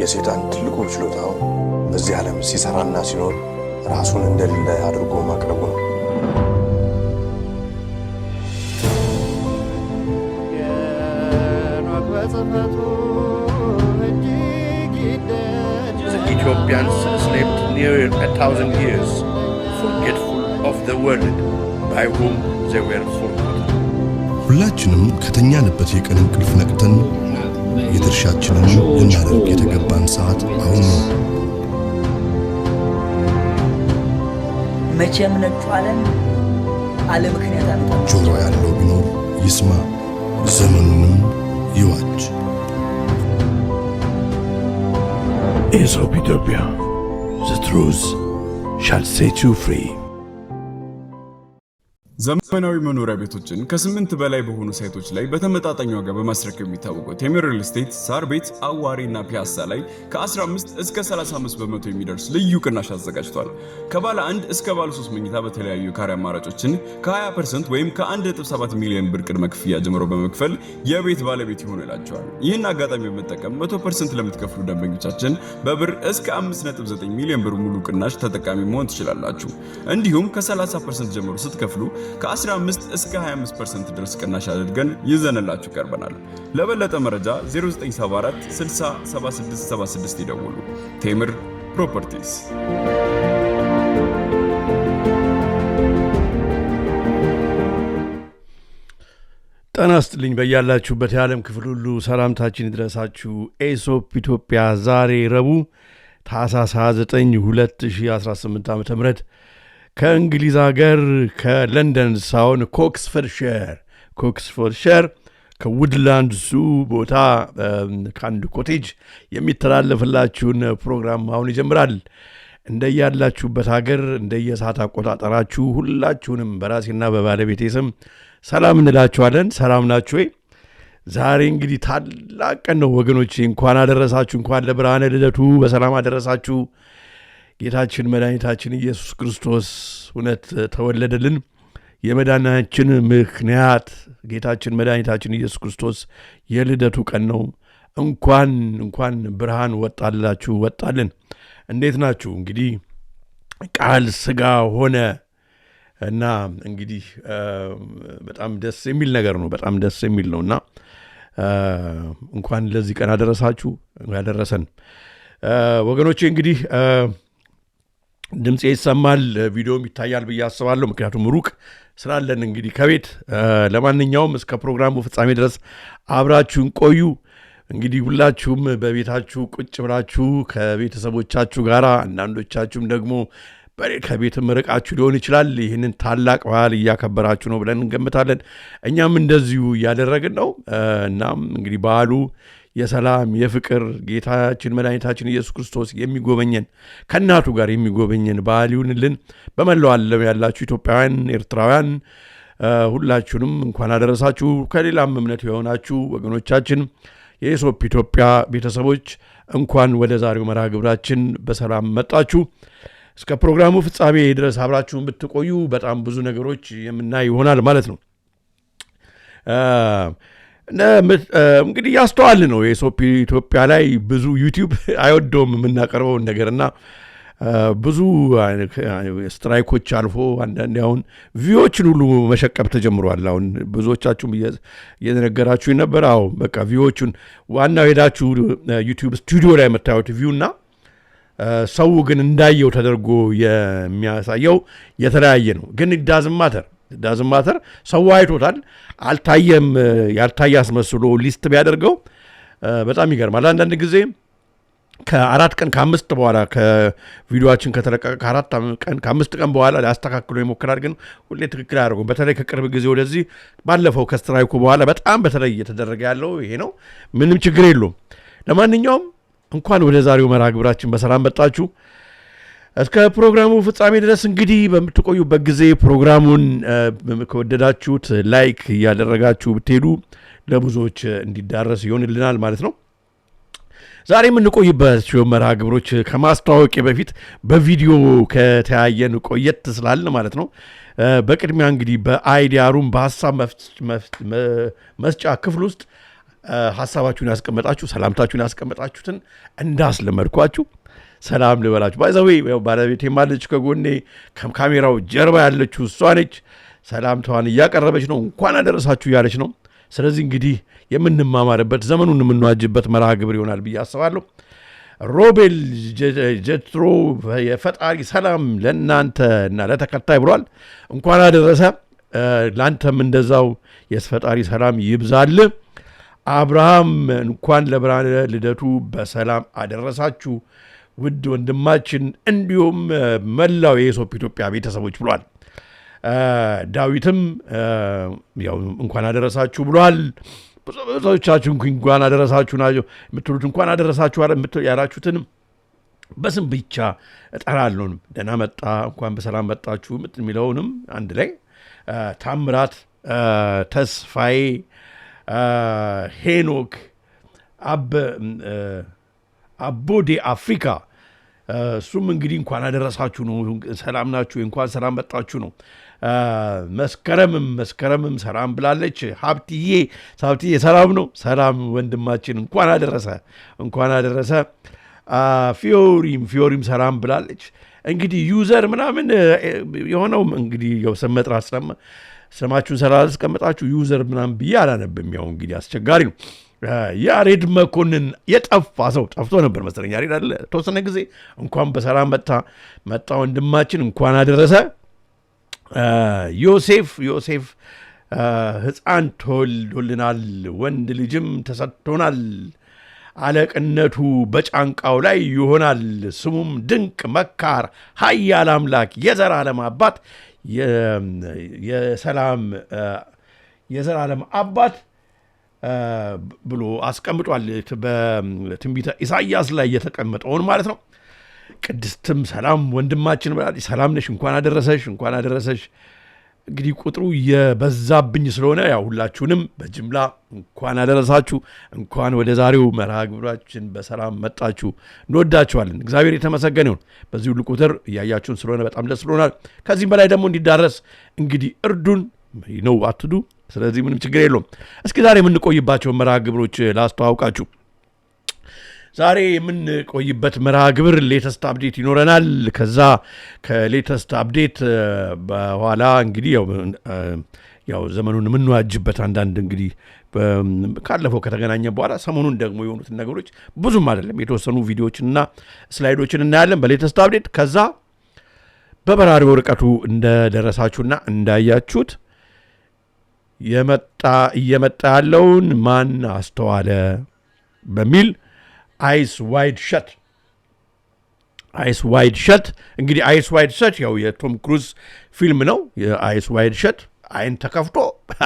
የሰይጣን ትልቁ ችሎታው በዚህ ዓለም ሲሰራና ሲኖር ራሱን እንደሌለ አድርጎ ማቅረቡ ነው። The Ethiopians slept near 1,000 years, forgetful of the world by whom they were forgotten. ሁላችንም ከተኛንበት የቀን እንቅልፍ ነቅተን የድርሻችንን ልናደርግ የተገባን ሰዓት አሁን ነው። መቼም ነጥፋለን አለ ምክንያት አመጣ። ጆሮ ያለው ቢኖር ይስማ፣ ዘመኑንም ይዋጅ። Aesop Ethiopia, the truth shall set you free. ዘመናዊ መኖሪያ ቤቶችን ከ8 በላይ በሆኑ ሳይቶች ላይ በተመጣጣኝ ዋጋ በማስረከብ የሚታወቀው ቴምር ሪል ስቴት ሳር ቤት፣ አዋሪና ፒያሳ ላይ ከ15 እስከ 35 በመቶ የሚደርስ ልዩ ቅናሽ አዘጋጅቷል። ከባለ 1 እስከ ባለ 3 መኝታ በተለያዩ ካሬ አማራጮችን ከ20% ወይም ከ1.7 ሚሊዮን ብር ቅድመ ክፍያ ጀምሮ በመክፈል የቤት ባለቤት ይሆኑ ይላቸዋል። ይህን አጋጣሚ በመጠቀም 100% ለምትከፍሉ ደንበኞቻችን በብር እስከ 5.9 ሚሊዮን ብር ሙሉ ቅናሽ ተጠቃሚ መሆን ትችላላችሁ። እንዲሁም ከ30% ጀምሮ ስትከፍሉ ከ15 እስከ 25% ድረስ ቅናሽ አድርገን ይዘንላችሁ ቀርበናል። ለበለጠ መረጃ 0974 60 7676 ይደውሉ። ቴምር ፕሮፐርቲስ። ጤና ይስጥልኝ። በያላችሁበት የዓለም ክፍል ሁሉ ሰላምታችን ይድረሳችሁ። ኤሶፕ ኢትዮጵያ ዛሬ ረቡዕ ታኅሳስ 29 2018 ዓ.ም ከእንግሊዝ ሀገር ከለንደን ሳውን ኮክስፎርድሻየር ከውድላንድ ዙ ቦታ ከአንድ ኮቴጅ የሚተላለፍላችሁን ፕሮግራም አሁን ይጀምራል። እንደያላችሁበት ሀገር እንደየሰዓት አቆጣጠራችሁ ሁላችሁንም በራሴና በባለቤቴ ስም ሰላም እንላችኋለን። ሰላም ናችሁ ወይ? ዛሬ እንግዲህ ታላቅ ቀን ነው ወገኖቼ። እንኳን አደረሳችሁ፣ እንኳን ለብርሃነ ልደቱ በሰላም አደረሳችሁ። ጌታችን መድኃኒታችን ኢየሱስ ክርስቶስ እውነት ተወለደልን። የመዳናችን ምክንያት ጌታችን መድኃኒታችን ኢየሱስ ክርስቶስ የልደቱ ቀን ነው። እንኳን ብርሃን ወጣላችሁ ወጣልን። እንዴት ናችሁ? እንግዲህ ቃል ሥጋ ሆነ እና እንግዲህ በጣም ደስ የሚል ነገር ነው። በጣም ደስ የሚል ነውና እንኳን ለዚህ ቀን አደረሳችሁ ያደረሰን ወገኖቼ። እንግዲህ ድምጼ ይሰማል፣ ቪዲዮም ይታያል ብዬ አስባለሁ። ምክንያቱም ሩቅ ስላለን እንግዲህ ከቤት ለማንኛውም እስከ ፕሮግራሙ ፍጻሜ ድረስ አብራችሁን ቆዩ። እንግዲህ ሁላችሁም በቤታችሁ ቁጭ ብላችሁ ከቤተሰቦቻችሁ ጋር፣ አንዳንዶቻችሁም ደግሞ ከቤትም ርቃችሁ ሊሆን ይችላል ይህንን ታላቅ በዓል እያከበራችሁ ነው ብለን እንገምታለን። እኛም እንደዚሁ እያደረግን ነው። እናም እንግዲህ በዓሉ የሰላም የፍቅር ጌታችን መድኃኒታችን ኢየሱስ ክርስቶስ የሚጎበኘን ከእናቱ ጋር የሚጎበኘን በዓል ይሁንልን። በመላው ዓለም ያላችሁ ኢትዮጵያውያን፣ ኤርትራውያን ሁላችሁንም እንኳን አደረሳችሁ። ከሌላም እምነት የሆናችሁ ወገኖቻችን የኤሶፕ ኢትዮጵያ ቤተሰቦች እንኳን ወደ ዛሬው መርሃ ግብራችን በሰላም መጣችሁ። እስከ ፕሮግራሙ ፍጻሜ ድረስ አብራችሁን ብትቆዩ በጣም ብዙ ነገሮች የምናይ ይሆናል ማለት ነው። እንግዲህ ያስተዋል ነው የኤሶፕ ኢትዮጵያ ላይ ብዙ ዩቲዩብ አይወደውም የምናቀርበውን ነገርና ብዙ ስትራይኮች አልፎ አንዳንዴ አሁን ቪዎችን ሁሉ መሸቀብ ተጀምሯል። አሁን ብዙዎቻችሁም እየነገራችሁ ነበር። አዎ በቃ ቪዎቹን ዋናው ሄዳችሁ ዩቲዩብ ስቱዲዮ ላይ የምታዩት ቪውና ሰው ግን እንዳየው ተደርጎ የሚያሳየው የተለያየ ነው። ግን ዳዝም ማተር ሰው አይቶታል፣ አልታየም። ያልታየ አስመስሎ ሊስት ቢያደርገው በጣም ይገርማል። አንዳንድ ጊዜ ከ4 ቀን ከ5 በኋላ ከቪዲዮአችን ከተለቀቀ ከ5 ቀን በኋላ ሊያስተካክሉ ይሞክራል። ግን ሁሌ ትክክል አያደርጉም። በተለይ ከቅርብ ጊዜ ወደዚህ ባለፈው ከስትራይኩ በኋላ በጣም በተለይ እየተደረገ ያለው ይሄ ነው። ምንም ችግር የለውም። ለማንኛውም እንኳን ወደ ዛሬው መርሃ ግብራችን በሰላም መጣችሁ። እስከ ፕሮግራሙ ፍጻሜ ድረስ እንግዲህ በምትቆዩበት ጊዜ ፕሮግራሙን ከወደዳችሁት ላይክ እያደረጋችሁ ብትሄዱ ለብዙዎች እንዲዳረስ ይሆንልናል ማለት ነው። ዛሬ የምንቆይባቸው መርሃ ግብሮች ከማስተዋወቅ በፊት በቪዲዮ ከተያየን ቆየት ስላልን ማለት ነው። በቅድሚያ እንግዲህ በአይዲያ ሩም በሀሳብ መስጫ ክፍል ውስጥ ሐሳባችሁን ያስቀመጣችሁ ሰላምታችሁን ያስቀመጣችሁትን እንዳስለመድኳችሁ ሰላም ልበላችሁ። ባይዘዌ ባለቤቴ ማለች ከጎኔ ካሜራው ጀርባ ያለችው እሷ ነች። ሰላምታዋን እያቀረበች ነው። እንኳን አደረሳችሁ እያለች ነው። ስለዚህ እንግዲህ የምንማማርበት ዘመኑን የምንዋጅበት መርሃ ግብር ይሆናል ብዬ አስባለሁ። ሮቤል ጀትሮ የፈጣሪ ሰላም ለእናንተ እና ለተከታይ ብሏል። እንኳን አደረሰ። ለአንተም እንደዛው የፈጣሪ ሰላም ይብዛል። አብርሃም እንኳን ለብርሃነ ልደቱ በሰላም አደረሳችሁ ውድ ወንድማችን፣ እንዲሁም መላው የኢሶፕ ኢትዮጵያ ቤተሰቦች ብሏል። ዳዊትም ያው እንኳን አደረሳችሁ ብሏል። ብዙዎቻችሁ እንኳን አደረሳችሁ ናቸው የምትሉት እንኳን አደረሳችሁ ያላችሁትንም በስም ብቻ እጠራለሁ። ደህና መጣ፣ እንኳን በሰላም መጣችሁ የሚለውንም አንድ ላይ ታምራት፣ ተስፋዬ፣ ሄኖክ፣ አቦዴ አፍሪካ እሱም እንግዲህ እንኳን አደረሳችሁ ነው። ሰላም ናችሁ? እንኳን ሰላም መጣችሁ ነው። መስከረምም ሰላም ብላለች። ሀብትዬ ሰላም ነው። ሰላም ወንድማችን እንኳን አደረሰ። ፊዮሪም ሰላም ብላለች። እንግዲህ ዩዘር ምናምን የሆነው እንግዲህ ያው ስም መጥራት ስማችሁን ስላላስቀመጣችሁ ዩዘር ምናምን ብዬ አላነብም። ያው እንግዲህ አስቸጋሪ ነው። ያሬድ መኮንን የጠፋ ሰው ጠፍቶ ነበር መሰለኝ። ያሬድ አለ ተወሰነ ጊዜ እንኳን በሰላም መጣ ወንድማችን እንኳን አደረሰ። ዮሴፍ ሕፃን ተወልዶልናል፣ ወንድ ልጅም ተሰጥቶናል። አለቅነቱ በጫንቃው ላይ ይሆናል። ስሙም ድንቅ መካር፣ ኃያል አምላክ፣ የዘላለም አባት፣ የዘላለም አባት ብሎ አስቀምጧል። በትንቢተ ኢሳይያስ ላይ የተቀመጠውን ማለት ነው። ቅድስትም ሰላም ወንድማችን ብላለች። ሰላም ነሽ? እንኳን አደረሰሽ። እንግዲህ ቁጥሩ የበዛብኝ ስለሆነ ያው ሁላችሁንም በጅምላ እንኳን አደረሳችሁ። እንኳን ወደ ዛሬው መርሃ ግብራችን በሰላም መጣችሁ። እንወዳችኋለን። እግዚአብሔር የተመሰገነ ይሁን። በዚህ ሁሉ ቁጥር እያያችሁን ስለሆነ በጣም ደስ ብሎናል። ከዚህም በላይ ደግሞ እንዲዳረስ እንግዲህ እርዱን ነው አትዱ። ስለዚህ ምንም ችግር የለውም። እስኪ ዛሬ የምንቆይባቸውን መርሃ ግብሮች ላስተዋውቃችሁ። ዛሬ የምንቆይበት መርሃ ግብር ሌተስት አፕዴት ይኖረናል። ከዛ ከሌተስት አፕዴት በኋላ እንግዲህ ያው ዘመኑን የምንዋጅበት አንዳንድ እንግዲህ ካለፈው ከተገናኘ በኋላ ሰሞኑን ደግሞ የሆኑትን ነገሮች ብዙም አይደለም የተወሰኑ ቪዲዮዎችንና ስላይዶችን እናያለን በሌተስት አፕዴት። ከዛ በበራሪ ወረቀቱ እንደደረሳችሁና እንዳያችሁት እየመጣ ያለውን ማን አስተዋለ በሚል አይስ ዋይድ ሸት እንግዲህ አይስ ዋይድ ሸት ያው የቶም ክሩዝ ፊልም ነው። የአይስ ዋይድ ሸት አይን ተከፍቶ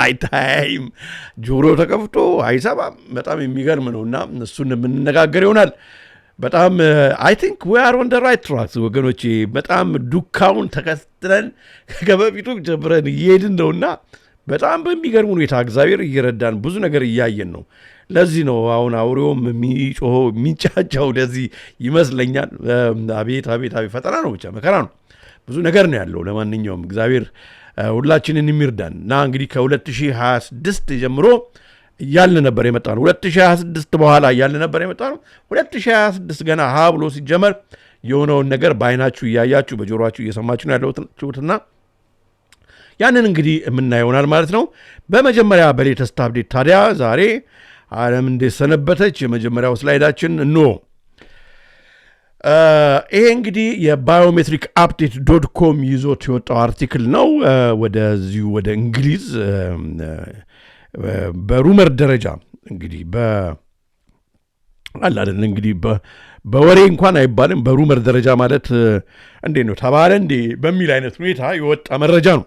አይታይም፣ ጆሮ ተከፍቶ አይሰማም። በጣም የሚገርም ነው እና እሱን የምንነጋገር ይሆናል። በጣም አይ ቲንክ ዊ አር ኦን ደ ራይት ትራክ ወገኖቼ። በጣም ዱካውን ተከትለን ከበፊቱ ጀምረን እየሄድን ነውና በጣም በሚገርም ሁኔታ እግዚአብሔር እየረዳን ብዙ ነገር እያየን ነው። ለዚህ ነው አሁን አውሬውም የሚጮኸው የሚንጫጫው ለዚህ ይመስለኛል። አቤት ፈተና ነው፣ ብቻ መከራ ነው፣ ብዙ ነገር ነው ያለው። ለማንኛውም እግዚአብሔር ሁላችንን የሚርዳን እና እንግዲህ ከ2026 ጀምሮ እያልን ነበር የመጣ ነው። 2026 በኋላ እያልን ነበር የመጣ ነው። 2026 ገና ሀ ብሎ ሲጀመር የሆነውን ነገር በአይናችሁ እያያችሁ በጆሮችሁ እየሰማችሁ ነው ያለሁትና ያንን እንግዲህ የምናየውናል ማለት ነው። በመጀመሪያ በሌተስት አፕዴት ታዲያ ዛሬ ዓለም እንዴት ሰነበተች የመጀመሪያው ስላይዳችን እንሆ። ይሄ እንግዲህ የባዮሜትሪክ አፕዴት .com ይዞት የወጣው አርቲክል ነው። ወደዚሁ ወደ እንግሊዝ በሩመር ደረጃ እንግዲህ አላደለ እንግዲህ በወሬ እንኳን አይባልም። በሩመር ደረጃ ማለት እንዴ ነው ተባለ እንዴ በሚል አይነት ሁኔታ የወጣ መረጃ ነው።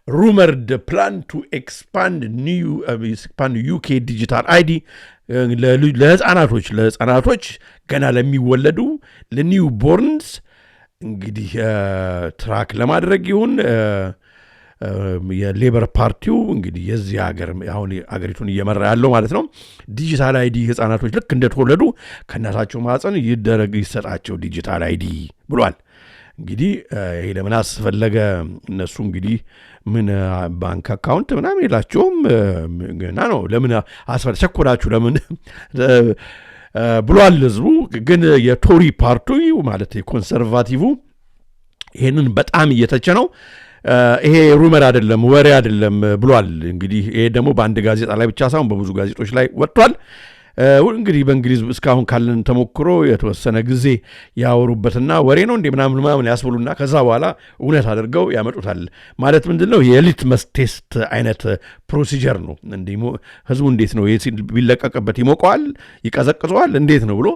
rumored plan to expand UK digital ID ለህፃናቶች ገና ለሚወለዱ ለኒው ቦርንስ እንግዲህ ትራክ ለማድረግ ይሁን የሌበር ፓርቲው እንግዲህ የዚህ ሀገር አሁን አገሪቱን እየመራ ያለው ማለት ነው። ዲጂታል አይዲ ህፃናቶች ልክ እንደተወለዱ ከእናታቸው ማህፀን ይሰጣቸው ዲጂታል አይዲ ብሏል። እንግዲህ ይሄ ለምን አስፈለገ? እነሱ እንግዲህ ምን ባንክ አካውንት ምናምን የላቸውም ገና ነው። ለምን አስፈለገ ቸኮላችሁ ለምን ብሏል ህዝቡ። ግን የቶሪ ፓርቲ ማለት የኮንሰርቫቲቭ ይሄንን በጣም እየተቸ ነው። ይሄ ሩመር አይደለም ወሬ አይደለም ብሏል። እንግዲህ ይሄ ደግሞ በአንድ ጋዜጣ ላይ ብቻ ሳይሆን በብዙ ጋዜጦች ላይ ወጥቷል። እንግዲህ በእንግሊዝ እስካሁን ካለን ተሞክሮ የተወሰነ ጊዜ ያወሩበትና ወሬ ነው እንደ ምናምን ያስብሉና ከዛ በኋላ እውነት አድርገው ያመጡታል። ማለት ምንድነው የሊትመስ ቴስት አይነት ፕሮሲጀር ነው። ህዝቡ እንዴት ነው ቢለቀቅበት ይሞቀዋል፣ ይቀዘቅዘዋል እንዴት ነው ብሎ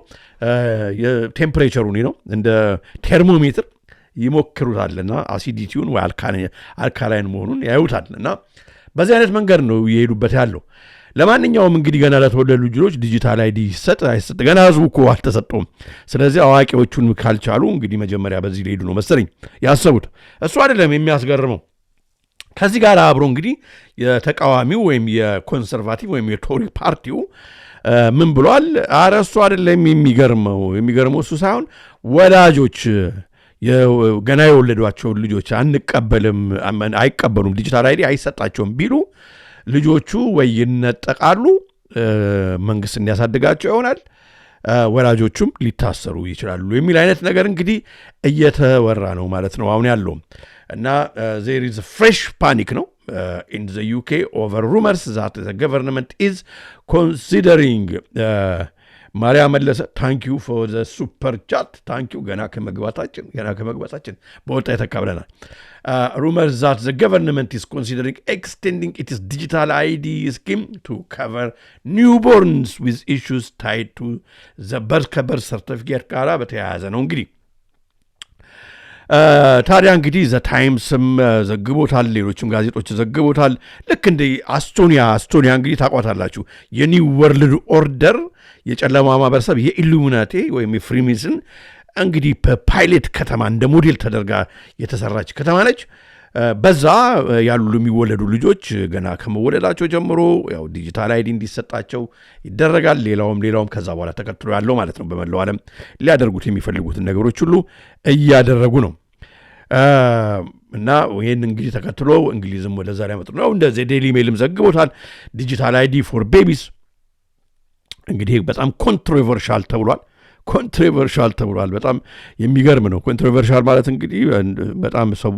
የቴምፕሬቸሩን ነው እንደ ቴርሞሜትር ይሞክሩታልና አሲዲቲውን ወይ አልካላይን መሆኑን ያዩታል። እና በዚህ አይነት መንገድ ነው እየሄዱበት ያለው። ለማንኛውም እንግዲህ ገና ለተወለዱ ልጆች ዲጂታል አይዲ ይሰጥ አይሰጥ ገና ህዝቡ እኮ አልተሰጠውም። ስለዚህ አዋቂዎቹን ካልቻሉ እንግዲህ መጀመሪያ በዚህ ሊሄዱ ነው መሰለኝ ያሰቡት። እሱ አይደለም የሚያስገርመው። ከዚህ ጋር አብሮ እንግዲህ የተቃዋሚው ወይም የኮንሰርቫቲቭ ወይም የቶሪ ፓርቲው ምን ብሏል? ኧረ እሱ አይደለም የሚገርመው እሱ ሳይሆን ወላጆች ገና የወለዷቸውን ልጆች አይቀበሉም፣ ዲጂታል አይዲ አይሰጣቸውም ቢሉ ልጆቹ ወይ ይነጠቃሉ፣ መንግስት እንዲያሳድጋቸው ይሆናል፣ ወላጆቹም ሊታሰሩ ይችላሉ የሚል አይነት ነገር እንግዲህ እየተወራ ነው ማለት ነው አሁን ያለው። እና there is a fresh panic ነው in the UK over rumors that the government is considering ማርያ መለሰ ታንክ ዩ ፎር ዘ ሱፐር ቻት ታንክ ዩ ገና ከመግባታችን በወጣ የተካብለናል። rumors that the government is considering extending its digital ID scheme to cover newborns with issues tied to the birth certificate ጋራ በተያያዘ ነው እንግዲህ ታዲያ እንግዲህ ዘ ታይምስም ዘግቦታል፣ ሌሎችም ጋዜጦች ዘግቦታል። ልክ እንደ አስቶኒያ እንግዲህ ታቋታላችሁ የኒው ወርልድ ኦርደር የጨለማ ማህበረሰብ የኢሉሚናቲ ወይም የፍሪሜሰን እንግዲህ በፓይሌት ከተማ እንደ ሞዴል ተደርጋ የተሰራች ከተማ ነች። በዛ ያሉ የሚወለዱ ልጆች ገና ከመወለዳቸው ጀምሮ ያው ዲጂታል አይዲ እንዲሰጣቸው ይደረጋል። ሌላውም ከዛ በኋላ ተከትሎ ያለው ማለት ነው በመላው ዓለም ሊያደርጉት የሚፈልጉትን ነገሮች ሁሉ እያደረጉ ነው። እና ይህን እንግዲህ ተከትሎ እንግሊዝም ወደዛ ላይ መጡ ነው። እንደዚህ ዴይሊ ሜልም ዘግቦታል። ዲጂታል አይዲ ፎር ቤቢስ እንግዲህ በጣም ኮንትሮቨርሻል ተብሏል። በጣም የሚገርም ነው። ኮንትሮቨርሻል ማለት እንግዲህ በጣም ሰው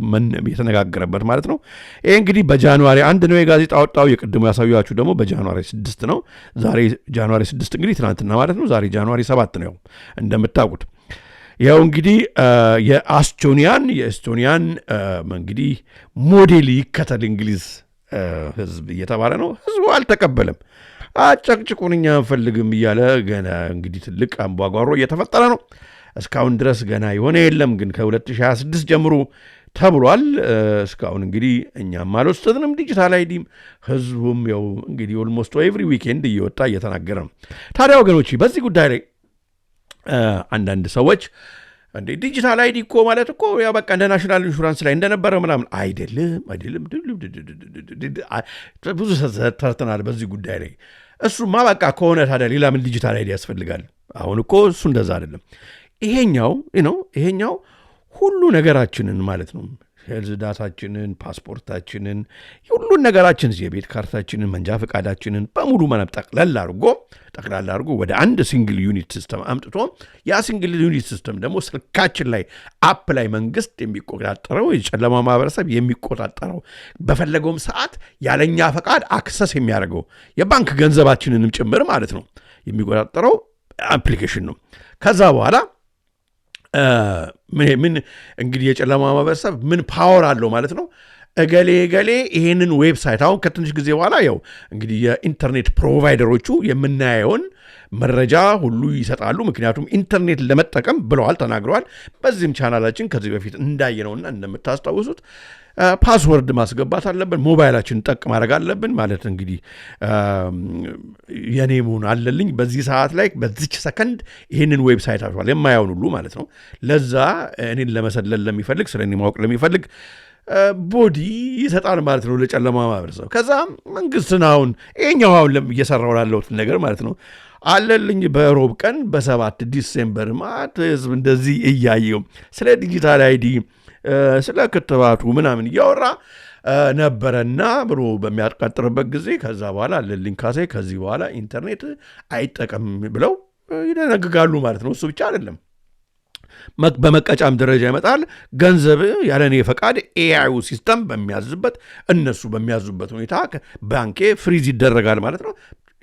የተነጋገረበት ማለት ነው። ይሄ እንግዲህ በጃንዋሪ 1 ነው የጋዜጣ ወጣው። የቅድሙ ያሳያችሁ ደግሞ በጃንዋሪ 6 ነው። ዛሬ ጃንዋሪ 6 እንግዲህ ትናንትና ማለት ነው። ዛሬ ጃንዋሪ 7 ነው እንደምታውቁት። ያው እንግዲህ የኤስቶኒያን እንግዲህ ሞዴል ይከተል እንግሊዝ ህዝብ እየተባለ ነው። ህዝቡ አልተቀበለም። አጨቅጭቁን እኛ አንፈልግም እያለ ገና እንግዲህ ትልቅ አምባጓሮ እየተፈጠረ ነው። እስካሁን ድረስ ገና የሆነ የለም፣ ግን ከ2026 ጀምሮ ተብሏል። እስካሁን እንግዲህ እኛም አልወሰድንም ዲጂታል አይዲም። ህዝቡም ያው እንግዲህ ኦልሞስት ኤቭሪ ዊኬንድ እየወጣ እየተናገረ ነው። ታዲያ ወገኖች በዚህ ጉዳይ ላይ አንዳንድ ሰዎች እንዴ ዲጂታል አይዲ እኮ ማለት እኮ ያው በቃ እንደ ናሽናል ኢንሹራንስ ላይ እንደነበረ ምናምን አይደለም። ብዙ ተርተናል በዚህ ጉዳይ ላይ። እሱማ በቃ ከሆነ ታዲያ ሌላ ምን ዲጂታል አይዲ ያስፈልጋል? አሁን እኮ እሱ እንደዛ አይደለም። ይሄኛው ሁሉ ነገራችንን ማለት ነው ሄልዝ ዳታችንን፣ ፓስፖርታችንን፣ ሁሉን ነገራችን የቤት ካርታችንን፣ መንጃ ፈቃዳችንን በሙሉ ጠቅላላ አድርጎ ወደ አንድ ሲንግል ዩኒት ሲስተም አምጥቶ ያ ሲንግል ዩኒት ሲስተም ደግሞ ስልካችን ላይ አፕ ላይ መንግስት የሚቆጣጠረው የጨለማ ማህበረሰብ የሚቆጣጠረው በፈለገውም ሰዓት ያለኛ ፈቃድ አክሰስ የሚያደርገው የባንክ ገንዘባችንንም ጭምር ማለት ነው የሚቆጣጠረው አፕሊኬሽን ነው። ከዛ በኋላ ምን እንግዲህ የጨለማ ማህበረሰብ ምን ፓወር አለው ማለት ነው። እገሌ ይሄንን ዌብሳይት አሁን ከትንሽ ጊዜ በኋላ ያው እንግዲህ የኢንተርኔት ፕሮቫይደሮቹ የምናየውን መረጃ ሁሉ ይሰጣሉ። ምክንያቱም ኢንተርኔት ለመጠቀም ብለዋል፣ ተናግረዋል። በዚህም ቻናላችን ከዚህ በፊት እንዳየነውና እንደምታስታውሱት ፓስወርድ ማስገባት አለብን፣ ሞባይላችን ጠቅ ማድረግ አለብን። ማለት እንግዲህ የኔ መሆን አለልኝ በዚህ ሰዓት ላይ በዚች ሰከንድ ይህንን ዌብሳይት አቷል የማያውን ሁሉ ማለት ነው። ለዛ እኔን ለመሰለል ለሚፈልግ ስለ እኔ ማወቅ ለሚፈልግ ቦዲ ይሰጣል ማለት ነው ለጨለማ ማህበረሰብ። ከዛ መንግስትን አሁን ይሄኛው አሁን እየሰራው ላለሁት ነገር ማለት ነው አለልኝ በሮብ ቀን በ7 ዲሴምበር ማለት ህዝብ እንደዚህ እያየው ስለ ዲጂታል አይዲ ስለ ክትባቱ ምናምን እያወራ ነበረና ብሎ በሚያቃጥርበት ጊዜ ከዛ በኋላ አለልኝ ካሴ ከዚህ በኋላ ኢንተርኔት አይጠቀም ብለው ይደነግጋሉ ማለት ነው። እሱ ብቻ አይደለም፣ በመቀጫም ደረጃ ይመጣል። ገንዘብ ያለኔ ፈቃድ ኤአዩ ሲስተም በሚያዝበት እነሱ በሚያዙበት ሁኔታ ባንኬ ፍሪዝ ይደረጋል ማለት ነው።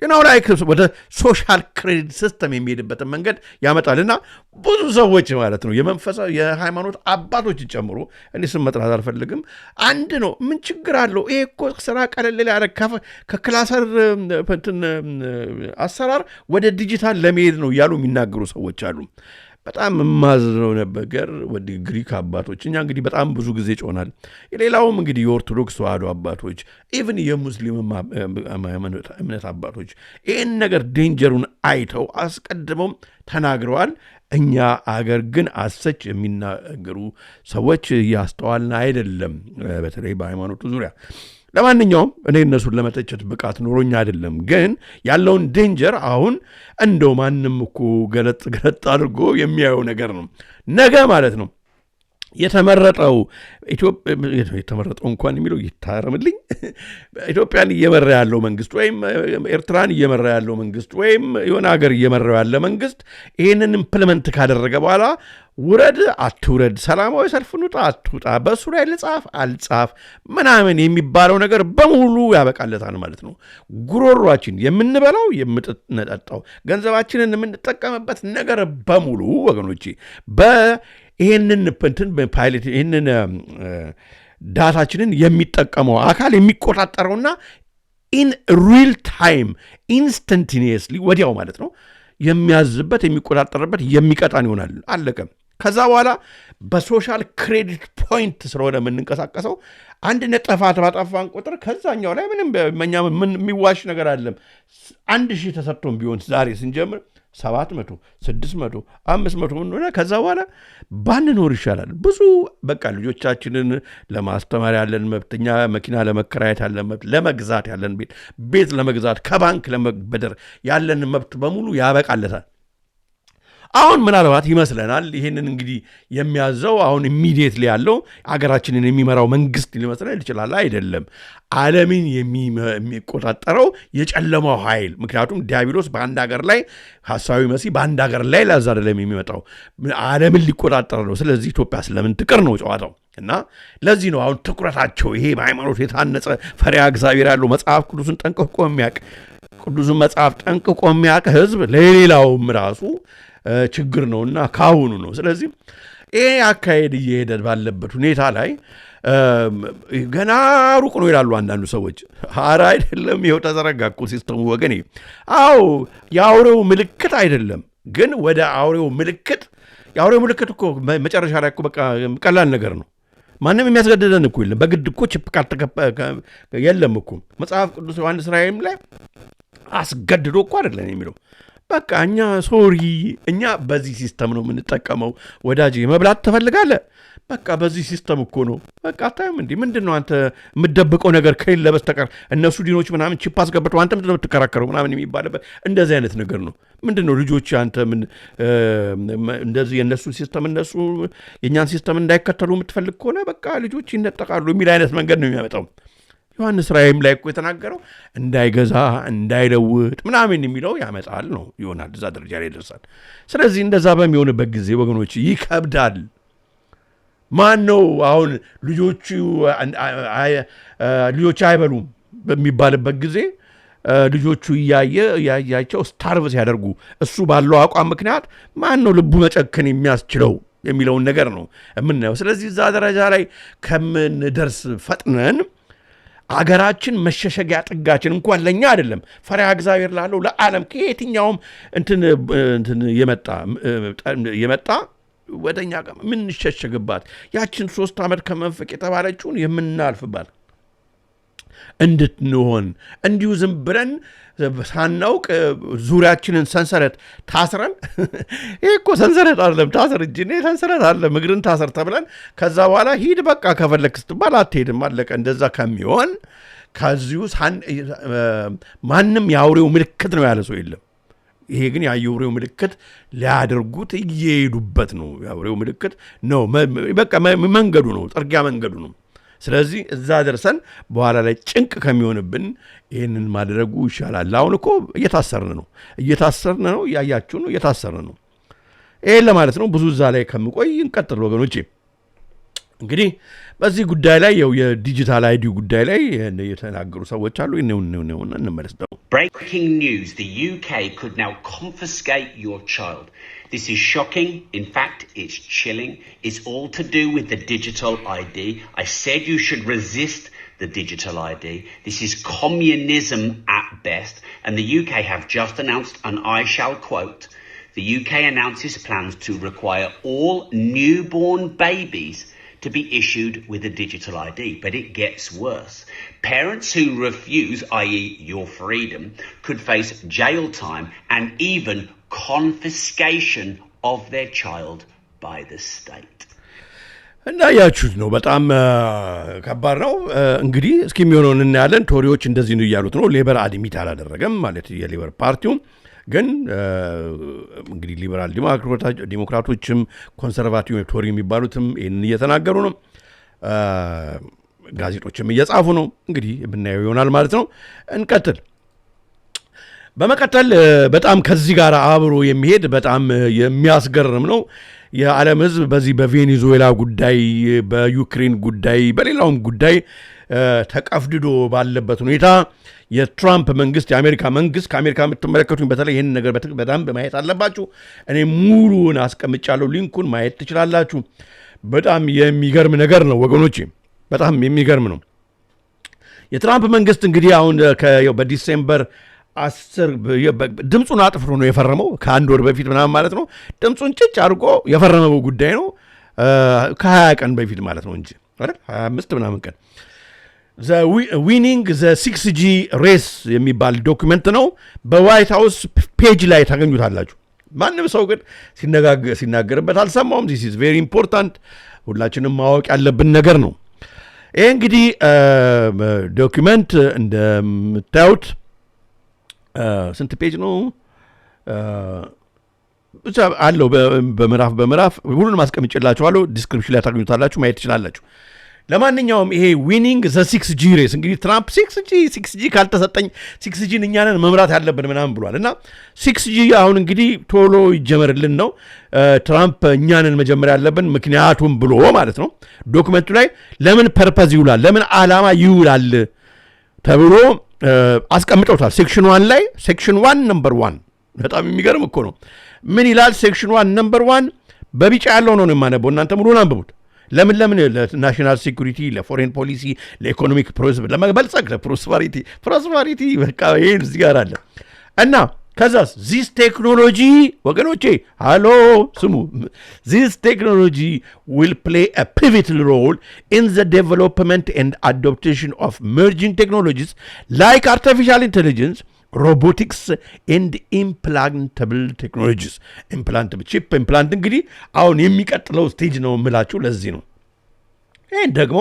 የናው ላይ ወደ ሶሻል ክሬዲት ሲስተም የሚሄድበትን መንገድ ያመጣልና ብዙ ሰዎች ማለት ነው የመንፈሳዊ የሃይማኖት አባቶች ጨምሮ እኔ ስም መጥራት አልፈልግም፣ አንድ ነው ምን ችግር አለው ይሄ እኮ ስራ ቀለል ያለ ከክላሰር አሰራር ወደ ዲጂታል ለመሄድ ነው እያሉ የሚናገሩ ሰዎች አሉ። በጣም ማዝነው ነገር ወደ ግሪክ አባቶች እኛ እንግዲህ በጣም ብዙ ጊዜ ጮናል። የሌላውም እንግዲህ የኦርቶዶክስ ተዋህዶ አባቶች ኢቭን የሙስሊም እምነት አባቶች ይህን ነገር ዴንጀሩን አይተው አስቀድመው ተናግረዋል። እኛ አገር ግን አሰች የሚናገሩ ሰዎች እያስተዋልን አይደለም፣ በተለይ በሃይማኖቱ ዙሪያ። ለማንኛውም እኔ እነሱን ለመተቸት ብቃት ኖሮኛ አይደለም፣ ግን ያለውን ዴንጀር አሁን እንደው ማንም እኮ ገለጥ አድርጎ የሚያየው ነገር ነው። ነገ ማለት ነው የተመረጠው እንኳን የሚለው ይታረምልኝ ኢትዮጵያን እየመራ ያለው መንግስት ወይም ኤርትራን እየመራ ያለው መንግስት ወይም የሆነ ሀገር እየመራ ያለ መንግስት ይህንን ኢምፕሊመንት ካደረገ በኋላ ውረድ አትውረድ፣ ሰላማዊ ሰልፍን ውጣ አትውጣ፣ በእሱ ላይ ልጻፍ አልጻፍ ምናምን የሚባለው ነገር በሙሉ ያበቃለታል ማለት ነው። ጉሮሯችን የምንበላው የምንጠጣው ገንዘባችንን የምንጠቀምበት ነገር በሙሉ ወገኖቼ ይህንን ፓይለት ይህንን ዳታችንን የሚጠቀመው አካል የሚቆጣጠረውና ኢን ሪል ታይም ኢንስተንቲኒየስሊ ወዲያው ማለት ነው የሚያዝበት የሚቆጣጠርበት የሚቀጣን ይሆናል። አለቀ። ከዛ በኋላ በሶሻል ክሬዲት ፖይንት ስለሆነ የምንንቀሳቀሰው አንድ ነጠፋት ባጠፋን ቁጥር ከዛኛው ላይ ምንም የሚዋሽ ነገር አለም። 1000 ተሰጥቶም ቢሆን ዛሬ ስንጀምር 700 600 500 ሆነ። ከዛ በኋላ ባንኖር ይሻላል። ብዙ በቃ ልጆቻችንን ለማስተማር ያለን መብት፣ እኛ መኪና ለመከራየት ያለን መብት፣ ለመግዛት ያለን ቤት ለመግዛት ከባንክ ለመበደር ያለን መብት በሙሉ ያበቃለታል። አሁን ምናልባት ይመስለናል ይህንን እንግዲህ የሚያዘው አሁን ኢሚዲየትሊ ያለው አገራችንን የሚመራው መንግስት ሊመስለን ይችላል። አይደለም፣ ዓለምን የሚቆጣጠረው የጨለማው ኃይል። ምክንያቱም ዲያብሎስ በአንድ ሀገር ላይ ሐሳዊ መሲህ በአንድ ሀገር ላይ ላዛ አይደለም የሚመጣው፣ ዓለምን ሊቆጣጠር ነው። ስለዚህ ኢትዮጵያ ስለምን ትቅር ነው ጨዋታው። እና ለዚህ ነው አሁን ትኩረታቸው ይሄ በሃይማኖት የታነጸ ፈሪሃ እግዚአብሔር ያለው መጽሐፍ ቅዱስን ጠንቅቆ የሚያውቅ ቅዱስን መጽሐፍ ጠንቅቆ የሚያውቅ ህዝብ ለሌላውም ራሱ ችግር ነውና ካሁኑ ነው። ስለዚህ ይሄ አካሄድ እየሄደ ባለበት ሁኔታ ላይ ገና ሩቅ ነው ይላሉ አንዳንዱ ሰዎች። ሐራ አይደለም ይኸው ተዘረጋ እኮ ሲስተሙ ወገኔ። አዎ የአውሬው ምልክት አይደለም ግን ወደ አውሬው ምልክት የአውሬው ምልክት እኮ መጨረሻ ላይ እኮ በቃ ቀላል ነገር ነው። ማንም የሚያስገድደን እኮ የለም። በግድ እኮ ችፕ ካልተከፈ የለም እኮ መጽሐፍ ቅዱስ ዮሐንስ ራእይም ላይ አስገድዶ እኮ አይደለም የሚለው። በቃ እኛ በዚህ ሲስተም ነው የምንጠቀመው። ወዳጅ መብላት ትፈልጋለህ? በቃ በዚህ ሲስተም እኮ ነው። በቃ አታይም እንዴ? ምንድን ነው አንተ የምትደብቀው ነገር ከሌለ በስተቀር እነሱ ዲኖች ምናምን ቺፕ አስገብተው አንተ ምንድን ነው የምትከራከረው ምናምን የሚባልበት እንደዚህ አይነት ነገር ነው። ምንድን ነው ልጆች አንተ እንደዚህ የእነሱን ሲስተም እነሱ የእኛን ሲስተም እንዳይከተሉ የምትፈልግ ከሆነ በቃ ልጆች ይነጠቃሉ የሚል አይነት መንገድ ነው የሚያመጣው። ዮሐንስ ራእይም ላይ እኮ የተናገረው እንዳይገዛ እንዳይለውጥ ምናምን የሚለው ያመጣል ነው ይሆናል። እዛ ደረጃ ላይ ይደርሳል። ስለዚህ እንደዛ በሚሆንበት ጊዜ ወገኖች ይከብዳል። ማን ነው አሁን ልጆች አይበሉም በሚባልበት ጊዜ ልጆቹ እያያቸው ስታርቭ ሲያደርጉ እሱ ባለው አቋም ምክንያት ማን ነው ልቡ መጨከን የሚያስችለው የሚለውን ነገር ነው የምናየው። ስለዚህ እዛ ደረጃ ላይ ከምንደርስ ፈጥነን አገራችን መሸሸጊያ ጥጋችን እንኳን ለኛ አይደለም ፈሪሃ እግዚአብሔር ላለው ለዓለም ከየትኛውም እንትን የመጣ ወደኛ ጋር ምን ሸሸግባት ያችን 3 ዓመት ከመንፈቅ የተባለችውን የምናልፍባት እንድትሆን እንዲሁ ዝም ብለን ሳናውቅ ዙሪያችንን ሰንሰለት ታስረን ይሄ እኮ ሰንሰለት አይደለም ታሰር እጅኔ ሰንሰለት አለ ምግርን ታሰር ተብለን ከዛ በኋላ ሂድ በቃ ከፈለክ ስትባል አትሄድም አለቀ። እንደዛ ከሚሆን ከዚሁ ማንም የአውሬው ምልክት ነው ያለ ሰው የለም። ይሄ ግን የአውሬው ምልክት ሊያደርጉት እየሄዱበት ነው። የአውሬው ምልክት ነው፣ በቃ መንገዱ ነው፣ ጥርጊያ መንገዱ ነው። ስለዚህ እዛ ደርሰን በኋላ ላይ ጭንቅ ከሚሆንብን ይህንን ማድረጉ ይሻላል። አሁን እኮ እየታሰርን ነው፣ እያያችሁ ነው፣ እየታሰርን ነው። ይሄን ለማለት ነው። ብዙ እዛ ላይ ከምቆይ እንቀጥል ወገኖቼ። እንግዲህ በዚህ ጉዳይ ላይ ያው የዲጂታል አይዲ ጉዳይ ላይ የተናገሩ ሰዎች አሉ። እንመለስ ደግሞ Breaking news, the UK could now confiscate your child. This is shocking. In fact, it's chilling. It's all to do with the digital ID. I said you should resist the digital ID. This is communism at best. And the UK have just announced, and I shall quote, the UK announces plans to require all newborn babies to be issued with a digital ID. But it gets worse. Parents who refuse, i.e. your freedom, could face jail time and even confiscation of their child by the state. እንዳያችሁት ነው። በጣም ከባድ ነው። እንግዲህ እስኪ የሚሆነውን እናያለን። ቶሪዎች እንደዚህ ነው እያሉት ነው። ሌበር አድሚት አላደረገም ማለት የሌበር ፓርቲው ግን እንግዲህ ሊበራል ዲሞክራቶችም ኮንሰርቫቲቭ ቶሪ የሚባሉትም ይህንን እየተናገሩ ነው። ጋዜጦችም እየጻፉ ነው። እንግዲህ የምናየው ይሆናል ማለት ነው። እንቀጥል። በመቀጠል በጣም ከዚህ ጋር አብሮ የሚሄድ በጣም የሚያስገርም ነው። የዓለም ሕዝብ በዚህ በቬኔዙዌላ ጉዳይ፣ በዩክሬን ጉዳይ፣ በሌላውም ጉዳይ ተቀፍድዶ ባለበት ሁኔታ የትራምፕ መንግስት የአሜሪካ መንግስት ከአሜሪካ የምትመለከቱኝ በተለይ ይህን ነገር በጣም በማየት አለባችሁ። እኔ ሙሉን አስቀምጫለሁ፣ ሊንኩን ማየት ትችላላችሁ። በጣም የሚገርም ነገር ነው ወገኖቼ፣ በጣም የሚገርም ነው። የትራምፕ መንግስት እንግዲህ አሁን በዲሴምበር 10 ድምፁን አጥፍሮ ነው የፈረመው። ከአንድ ወር በፊት ምናምን ማለት ነው። ድምፁን ጭጭ አድርጎ የፈረመው ጉዳይ ነው። ከ20 ቀን በፊት ማለት ነው እንጂ አይደል 25 ምናምን ቀን ዊኒንግ ዘ 6G ሬስ የሚባል ዶክመንት ነው። በዋይት ሃውስ ፔጅ ላይ ታገኙታላችሁ። ማንም ሰው ግን ሲናገርበት አልሰማውም። ዚስ ኢዝ ቬሪ ኢምፖርታንት፣ ሁላችንም ማወቅ ያለብን ነገር ነው። ይሄ እንግዲህ ዶክመንት እንደምታዩት ስንት ፔጅ ነው ብቻ አለው። በምዕራፍ ሁሉንም አስቀምጬላችኋለሁ። ዲስክሪፕሽን ላይ ታገኙታላችሁ፣ ማየት ትችላላችሁ። ለማንኛውም ይሄ ዊኒንግ ዘ 6G ሬስ እንግዲህ ትራምፕ 6G ካልተሰጠኝ 6Gን እኛንን መምራት ያለብን ምናምን ብሏል እና 6G አሁን እንግዲህ ቶሎ ይጀመርልን ነው ትራምፕ እኛንን መጀመር ያለብን ምክንያቱም ብሎ ማለት ነው። ዶክመንቱ ላይ ለምን ፐርፐዝ ይውላል፣ ለምን ዓላማ ይውላል ተብሎ አስቀምጠውታል። ሴክሽን 1 ላይ ሴክሽን 1 ነምበር 1 በጣም የሚገርም እኮ ነው። ምን ይላል ሴክሽን 1 ነምበር 1? በቢጫ ያለው ነው የማነበው፣ እናንተ ሙሉን አንብቡት። ለምን ለናሽናል ሴኩሪቲ፣ ለፎሬን ፖሊሲ፣ ለኢኮኖሚክ ለመበልጸግ፣ ለፕሮስፐሪቲ በቃ ይሄ እዚህ ጋር አለ እና ከዛስ ዚስ ቴክኖሎጂ ወገኖቼ ሃሎ ስሙ፣ ዚስ ቴክኖሎጂ ዊል ፕሌይ አ ፒቮታል ሮል ኢን ዘ ዴቨሎፕመንት ኤንድ አዶፕቴሽን ኦፍ ኢመርጂንግ ቴክኖሎጂስ ላይክ አርቲፊሻል ኢንቴሊጀንስ፣ ሮቦቲክስ ኤንድ ኢምፕላንተብል ቴክኖሎጂስ። ቺፕ ኢምፕላንት እንግዲህ አሁን የሚቀጥለው ስቴጅ ነው የምላችሁ። ለዚህ ነው ይህን ደግሞ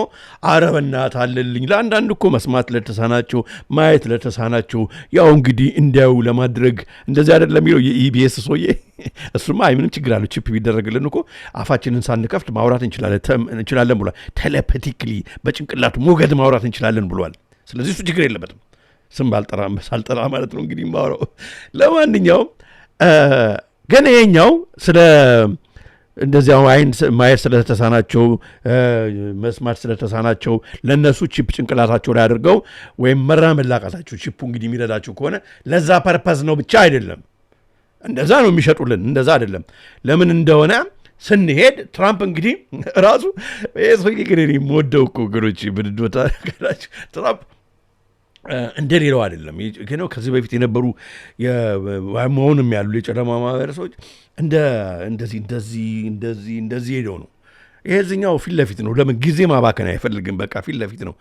አረበናት አለልኝ ለአንዳንድ እኮ መስማት ለተሳናቸው ማየት ለተሳናቸው ያው እንግዲህ እንዲያው ለማድረግ እንደዚህ አይደለም የሚለው የኢቢኤስ ሰውዬ። እሱማ አይ ምንም ችግር አለው፣ ቺፕ ቢደረግልን እኮ አፋችንን ሳንከፍት ማውራት እንችላለን ብሏል። ቴሌፓቲክሊ በጭንቅላቱ ሞገድ ማውራት እንችላለን ብሏል። ስለዚህ እሱ ችግር የለበትም። ስም ሳልጠራ ማለት ነው እንግዲህ ማውራው። ለማንኛውም ግን ይሄኛው ስለ እንደዚያው አይን ማየት ስለተሳናቸው መስማት ስለተሳናቸው ለነሱ ቺፕ ጭንቅላታቸው ላይ አድርገው ወይም መራመድ ላቃታቸው ቺፑ እንግዲህ የሚረዳቸው ከሆነ ለዛ ፐርፐዝ ነው ብቻ አይደለም። እንደዛ ነው የሚሸጡልን፣ እንደዛ አይደለም። ለምን እንደሆነ ስንሄድ ትራምፕ እንግዲህ ራሱ ሰው ግን የምወደው እኮ ገሮች ብድዶታ ትራምፕ እንደሌላው አይደለም። ግን ከዚህ በፊት የነበሩ መሆንም ያሉ የጨለማ ማህበረሰቦች እንደዚህ ሄደው ነው። ይሄኛው ፊት ለፊት ነው። ለምን ጊዜ ማባከን አይፈልግም። በቃ ፊት ለፊት ነው።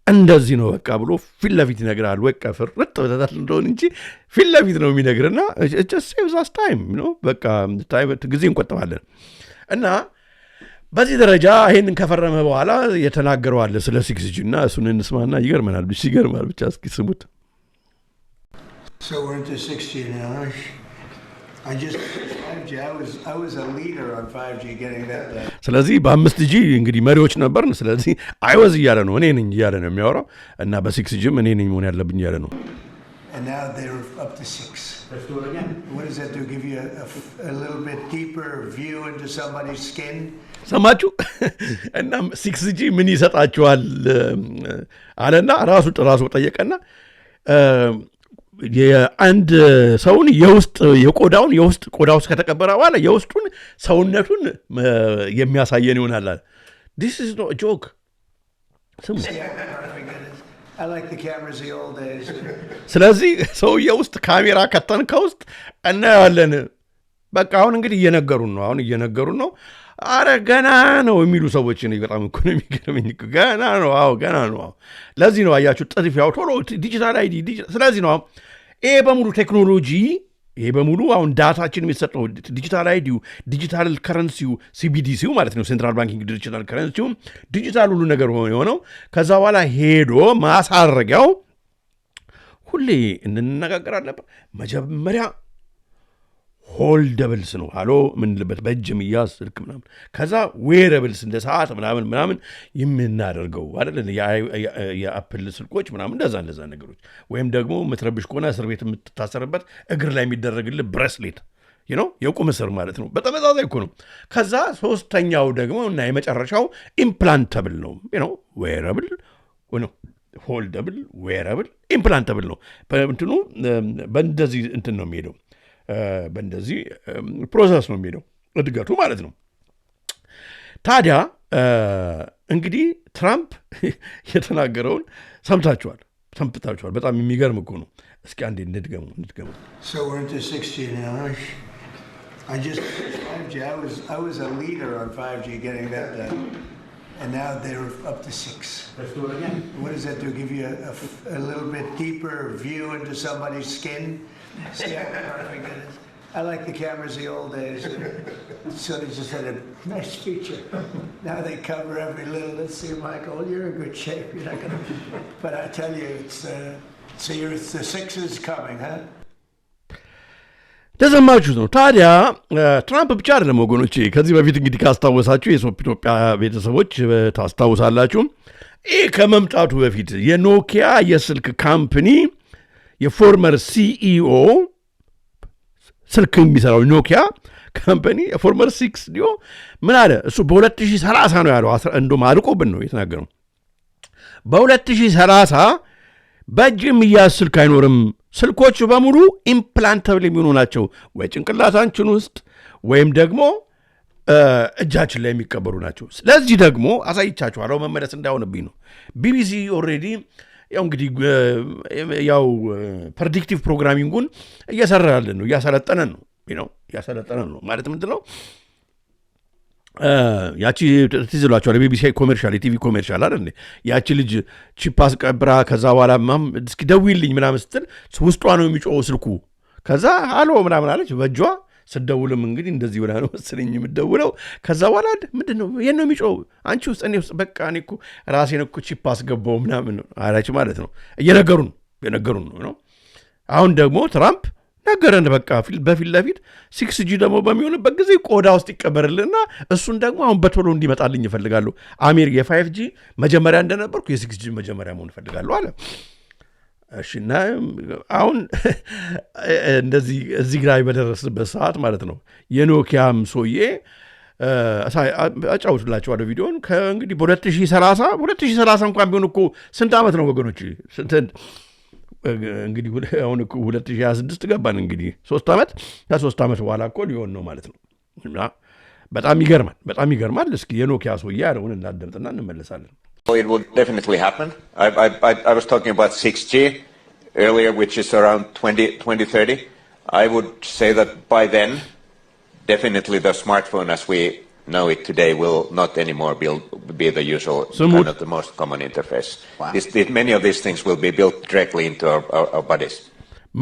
እንደዚህ ነው በቃ ብሎ ፊት ለፊት ይነግራል። በቃ ፍርጥ በተታል እንደሆን እንጂ ፊት ለፊት ነው የሚነግርና ሴቭስ አስ ታይም ነው። በቃ ጊዜ እንቆጥባለን እና በዚህ ደረጃ ይሄንን ከፈረመ በኋላ የተናገረዋል ስለ 6G እና እሱን እንስማና ይገርመናል። ብቻ እስኪ ስሙት። So we're into 6G now. ስለዚህ በ5G እንግዲህ መሪዎች ነበርን። ስለዚህ አይወዝ እያለ ነው እኔ ነኝ እያለ ነው የሚያወራው እና በ6Gም እኔ ነኝ መሆን ያለብኝ እያለ ነው። And now they're up to 6. Let's do it again. What does that do? Give you a little bit deeper view into somebody's skin? ሰማችሁ? እና 6G ምን ይሰጣችኋል አለና ራሱ ጠየቀና የአንድ ሰውን የውስጥ ቆዳ ውስጥ ከተቀበረ በኋላ የውስጡን ሰውነቱን የሚያሳየን ይሆናል አለ። This is not a joke. I like the cameras the old days. ስለዚህ ሰውየው ውስጥ ካሜራ ከተን ከውስጥ እናያለን። በቃ አሁን እንግዲህ እየነገሩን ነው። አረ ገና ነው የሚሉ ሰዎች ነው። በጣም እኮ ነው የሚገርመኝ። ገና ነው። ለዚህ ነው አያችሁ ጥድፊያው ቶሎ ዲጂታል አይዲ ስለዚህ ነው ይሄ በሙሉ ቴክኖሎጂ ይሄ በሙሉ አሁን ዳታችን የሚሰጠው ዲጂታል አይዲው ዲጂታል ከረንሲው ሲቢዲሲው ማለት ነው ሴንትራል ባንኪንግ ዲጂታል ከረንሲው ዲጂታል ሁሉ ነገር የሆነው ከዛ በኋላ ሄዶ ማሳረጊያው ሁሌ እንነጋገራለን። መጀመሪያ ሆልደብልስ ነው ሃሎ ምንልበት በእጅ የሚያዝ ስልክ ምናምን ከዛ ዌረብልስ እንደ ሰዓት ምናምን የምናደርገው አይደል የአፕል ስልኮች ምናምን እንደዛ ነገሮች ወይም ደግሞ ምትረብሽ ከሆነ እስር ቤት የምትታሰርበት እግር ላይ የሚደረግልህ ብሬስሌት የቁም እስር ማለት ነው። በተመሳሳይ እኮ ነው። ከዛ ሶስተኛው ደግሞ እና የመጨረሻው ኢምፕላንተብል ነው ዌረብል ሆልደብል ዌረብል ኢምፕላንተብል ነው። በእንትኑ በእንደዚህ እንትን ነው የሚሄደው በእንደዚህ ፕሮሰስ ነው የሚሄደው እድገቱ ማለት ነው። ታዲያ እንግዲህ ትራምፕ የተናገረውን ሰምታችኋል። በጣም የሚገርም እኮ ነው። እስኪ አንዴ እንድገሙ So we're into 6G now. I was a leader on 5G getting that done. And now they're up to 6. Let's do it again. What does that do? Give you a little bit deeper view into somebody's skin? See, I like the cameras the old days. So they just had a nice feature. Now they cover every little. Let's see, Michael, you're in good shape. You're not going to... But I tell you, it's the 6 is coming, huh? ተሰማችሁት ነው። ታዲያ ትራምፕ ብቻ አይደለም ወገኖቼ። ከዚህ በፊት እንግዲህ ካስታወሳችሁ የሶፕ ኢትዮጵያ ቤተሰቦች ታስታውሳላችሁ። ይህ ከመምጣቱ በፊት የኖኪያ የስልክ ካምፕኒ የፎርመር ሲኢኦ ስልክ የሚሰራው ኖኪያ ካምፓኒ የፎርመር 6 ምን አለ እሱ በ2030 ነው ያለው። እንደውም አልቆብን ነው የተናገረው። በ2030 በእጅ የሚያዝ ስልክ አይኖርም። ስልኮቹ በሙሉ ኢምፕላንተብል የሚሆኑ ናቸው። ወይ ጭንቅላታችን ውስጥ ወይም ደግሞ እጃችን ላይ የሚቀበሩ ናቸው። ስለዚህ ደግሞ አሳይቻችኋለሁ መመለስ እንዳይሆንብኝ ነው። ቢቢሲ ኦልሬዲ ያው እንግዲህ ያው ፕሬዲክቲቭ ፕሮግራሚንጉን እያሰራልን ነው እያሰለጠነን ነው ማለት ምንድነው ያቺ ትዝሏቸዋል የቢቢሲ ኮሜርሻል የቲቪ ኮሜርሻል አይደል ያቺ ልጅ ቺፕ አስቀብራ ከዛ በኋላ እስኪ ደውይልኝ ምናምን ስትል ውስጧ ነው የሚጮኸው ስልኩ ከዛ ሃሎ ምናምን አለች በእጇ ስደውልም እንግዲህ እንደዚህ ብላ ነው መሰለኝ የምደውለው ከዛ በኋላ ምንድነው የት ነው የሚጮኸው አንቺ ውስጥ እኔ ውስጥ በቃ እኔ እኮ ራሴን እኮ ቺፕ አስገባው ምናምን አላች ማለት ነው የነገሩን ነው አሁን ደግሞ ትራምፕ ነገረን በቃ በፊት ለፊት 6G ደግሞ በሚሆንበት ጊዜ ቆዳ ውስጥ ይቀበርልና እሱን ደግሞ አሁን በቶሎ እንዲመጣልኝ ይፈልጋሉ። አሜሪካ የ5G መጀመሪያ እንደነበርኩ የ6G መጀመሪያ መሆን ይፈልጋሉ አለ። እሺና አሁን እንደዚህ እዚህ ጋር በደረስበት ሰዓት ማለት ነው የኖኪያም ሶዬ አጫውትላችኋለሁ ቪዲዮን ከእንግዲህ በ2030 እንኳን ቢሆን እኮ ስንት ዓመት ነው ወገኖች እንግዲህ አሁን 2026 ገባን እንግዲህ 3 ዓመት ከ3 ዓመት በኋላ እኮ ሊሆን ነው ማለት ነው። እና በጣም ይገርማል። እስኪ የኖኪያ ሰውዬ ያለውን እናደምጥና እንመለሳለን። It will definitely happen. I was talking about 6G earlier, which is around 2030. I would say that by then, definitely the smartphone as we know it today will not anymore be the usual kind of the most common interface. Wow. Many of these things will be built directly into our bodies.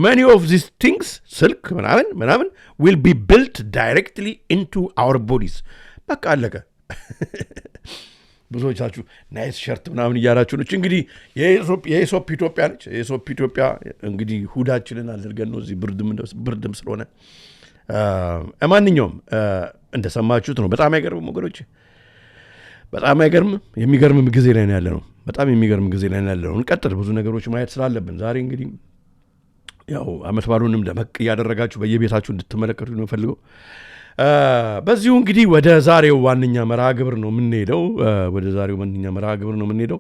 Many of these things, silk, ምናምን will be built directly into our bodies. በቃ አለቀ። ብዙዎቻችሁ ናይስ ሸርት ምናምን እያላችሁ ነች። እንግዲህ የኢሶፕ ኢትዮጵያ ነች። የኢሶፕ ኢትዮጵያ እንግዲህ ሁዳችንን አድርገን ነው እዚህ ብርድም ስለሆነ ማንኛውም እንደሰማችሁት ነው። በጣም አይገርምም ወገኖች? በጣም አይገርምም? የሚገርም ጊዜ ላይ ነው ያለነው። በጣም የሚገርም ጊዜ ላይ ነው ያለነው። እንቀጥል፣ ብዙ ነገሮች ማየት ስላለብን ዛሬ እንግዲህ ያው ዓመት ባሉንም ደመቅ እያደረጋችሁ በየቤታችሁ እንድትመለከቱ ነው ፈልገው። በዚሁ እንግዲህ ወደ ዛሬው ዋነኛ መርሃ ግብር ነው የምንሄደው።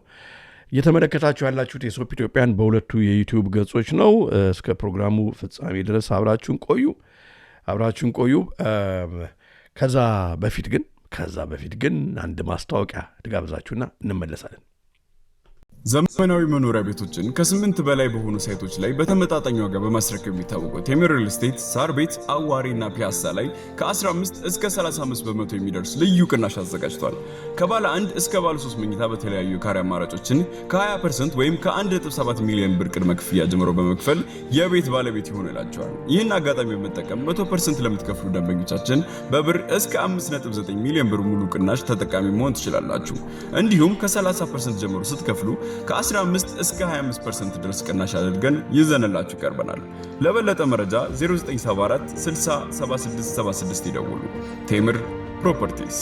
እየተመለከታችሁ ያላችሁት የሶፕ ኢትዮጵያን በሁለቱ የዩቲዩብ ገጾች ነው። እስከ ፕሮግራሙ ፍጻሜ ድረስ አብራችሁን ቆዩ። ከዛ በፊት ግን አንድ ማስታወቂያ ልጋብዛችሁና እንመለሳለን። ዘመናዊ መኖሪያ ቤቶችን ከ8 በላይ በሆኑ ሳይቶች ላይ በተመጣጣኝ ዋጋ በማስረከብ የሚታወቁት ቴምር ሪል ስቴት ሳር ቤት፣ አዋሪ እና ፒያሳ ላይ ከ15 እስከ 35 በመቶ የሚደርስ ልዩ ቅናሽ አዘጋጅቷል። ከባለ 1 እስከ ባለ 3 መኝታ በተለያዩ የካሬ አማራጮችን ከ20% ወይም ከ1.7 ሚሊዮን ብር ቅድመ ክፍያ ጀምሮ በመክፈል የቤት ባለቤት ይሆኑ ይላቸዋል። ይህን አጋጣሚ በመጠቀም 100% ለምትከፍሉ ደንበኞቻችን በብር እስከ 5.9 ሚሊዮን ብር ሙሉ ቅናሽ ተጠቃሚ መሆን ትችላላችሁ። እንዲሁም ከ30% ጀምሮ ስትከፍሉ ከ15 እስከ 25% ድረስ ቅናሽ አድርገን ይዘንላችሁ ቀርበናል። ለበለጠ መረጃ 0974 60 7676 ይደውሉ። ቴምር ፕሮፐርቲስ።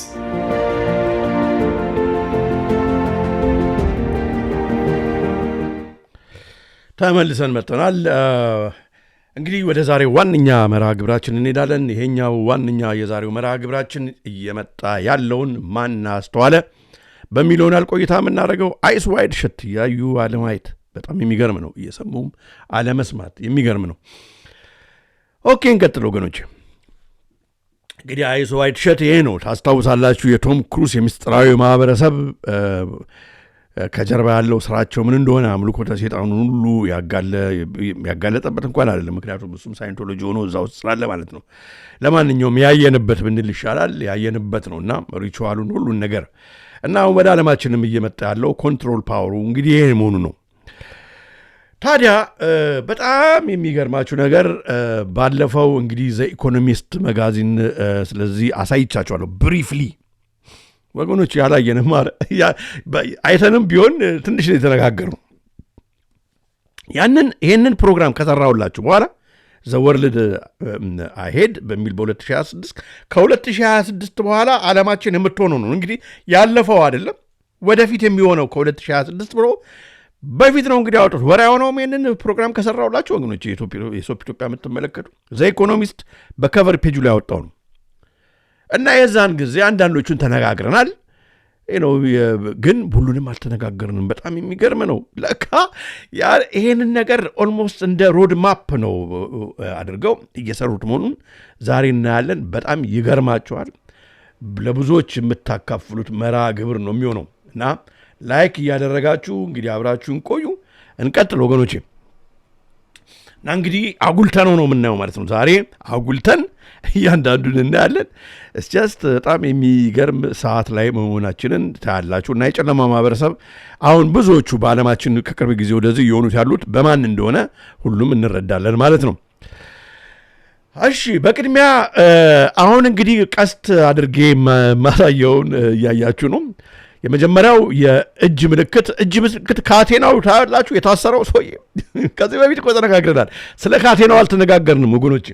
ተመልሰን መጥተናል። እንግዲህ ወደ ዛሬው ዋነኛ መርሃ ግብራችን እንሄዳለን። ይሄኛው ዋነኛ የዛሬው መርሃ ግብራችን እየመጣ ያለውን ማን አስተዋለ በሚሊዮን አልቆይታ የምናደርገው አይስ ዋይድ ሸት ያዩ አለማየት በጣም የሚገርም ነው። እየሰሙም አለመስማት የሚገርም ነው። ኦኬ እንቀጥል ወገኖች። እንግዲህ አይስ ዋይድ ሸት ይሄ ነው። ታስታውሳላችሁ የቶም ክሩዝ የምስጢራዊ ማህበረሰብ ከጀርባ ያለው ስራቸው ምን እንደሆነ አምልኮተ ሰይጣኑን ሁሉ ያጋለጠበት እንኳን አይደለም። ምክንያቱም እሱም ሳይንቶሎጂ ሆኖ እዛ ውስጥ ስላለ ማለት ነው። ለማንኛውም ያየንበት ብንል ይሻላል። ያየንበት ነውና ሪቹዋሉን ሁሉን ነገር እና ወደ ዓለማችንም እየመጣ ያለው ኮንትሮል ፓወሩ እንግዲህ ይሄ መሆኑ ነው። ታዲያ በጣም የሚገርማችሁ ነገር ባለፈው እንግዲህ ዘ ኢኮኖሚስት መጋዚን ስለዚህ አሳይቻችኋለሁ ብሪፍሊ ወገኖች። ያላየንም አይተንም ቢሆን ትንሽ የተነጋገሩ ይህንን ፕሮግራም ከሰራሁላችሁ በኋላ ዘወርልድ አሄድ በሚል በ2026 ከ2026 በኋላ ዓለማችን የምትሆነው ነው እንግዲህ ያለፈው አይደለም ወደፊት የሚሆነው ከ2026 ብሎ በፊት ነው እንግዲህ ያወጡት። ወራ የሆነውም ይህንን ፕሮግራም ከሰራሁላችሁ ወገኖች የሶፕ ኢትዮጵያ የምትመለከቱ ዘ ኢኮኖሚስት በከቨር ፔጁ ላይ ያወጣው ነው እና የዛን ጊዜ አንዳንዶቹን ተነጋግረናል። ግን ሁሉንም አልተነጋገርንም። በጣም የሚገርም ነው። ለካ ይሄንን ነገር ኦልሞስት እንደ ሮድ ማፕ ነው አድርገው እየሰሩት መሆኑን ዛሬ እናያለን። በጣም ይገርማቸዋል። ለብዙዎች የምታካፍሉት መርሃ ግብር ነው የሚሆነው እና ላይክ እያደረጋችሁ እንግዲህ አብራችሁን ቆዩ። እንቀጥል ወገኖቼ እና እንግዲህ አጉልተነው ነው የምናየው ማለት ነው። ዛሬ አጉልተን እያንዳንዱን እናያለን። እስጀስት በጣም የሚገርም ሰዓት ላይ መሆናችንን ታያላችሁ። እና የጨለማ ማህበረሰብ አሁን ብዙዎቹ በዓለማችን ከቅርብ ጊዜ ወደዚህ የሆኑት ያሉት በማን እንደሆነ ሁሉም እንረዳለን ማለት ነው። እሺ በቅድሚያ አሁን እንግዲህ ቀስት አድርጌ ማሳየውን እያያችሁ ነው። የመጀመሪያው የእጅ ምልክት ካቴናው ታያላችሁ። የታሰረው ሰውዬ ከዚህ በፊት እኮ ተነጋግረናል። ስለ ካቴናው አልተነጋገርንም ወገኖች።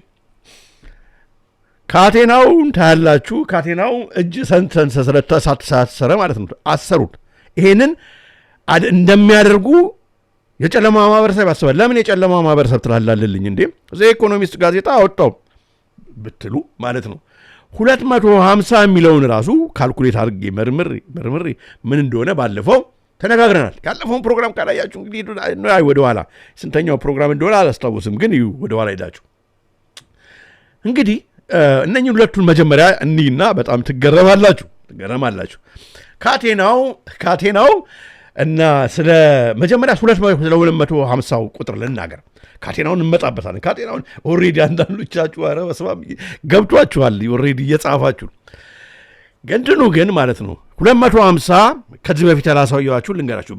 ካቴናውን ታያላችሁ። ካቴናው እጅ ሰንሰለት ሳትሳሰረ ማለት ነው። አሰሩት። ይሄንን እንደሚያደርጉ የጨለማ ማህበረሰብ ያስባል። ለምን የጨለማ ማህበረሰብ ትላላለልኝ እንዴ? ዘ ኢኮኖሚስት ጋዜጣ አወጣው ብትሉ ማለት ነው 250 የሚለውን ራሱ ካልኩሌት አድርጌ መርምሬ ምን እንደሆነ ባለፈው ተነጋግረናል። ያለፈውን ፕሮግራም ካላያችሁ እንግዲህ ወደኋላ ስንተኛው ፕሮግራም እንደሆነ አላስታውስም፣ ግን ወደኋላ ሄዳችሁ እንግዲህ እነኝን ሁለቱን መጀመሪያ እኒና በጣም ትገረማላችሁ። ካቴናው እና ስለ መጀመሪያ 250 ቁጥር ልናገር። ካቴናውን እንመጣበታለን። ካቴናውን ኦልሬዲ አንዳንዶቻችሁ ኧረ በስመ አብ ገብቷችኋል። ኦልሬዲ እየጻፋችሁ ገንድኑ ግን ማለት ነው 250 ከዚህ በፊት ያላሳየኋችሁ ልንገራችሁ።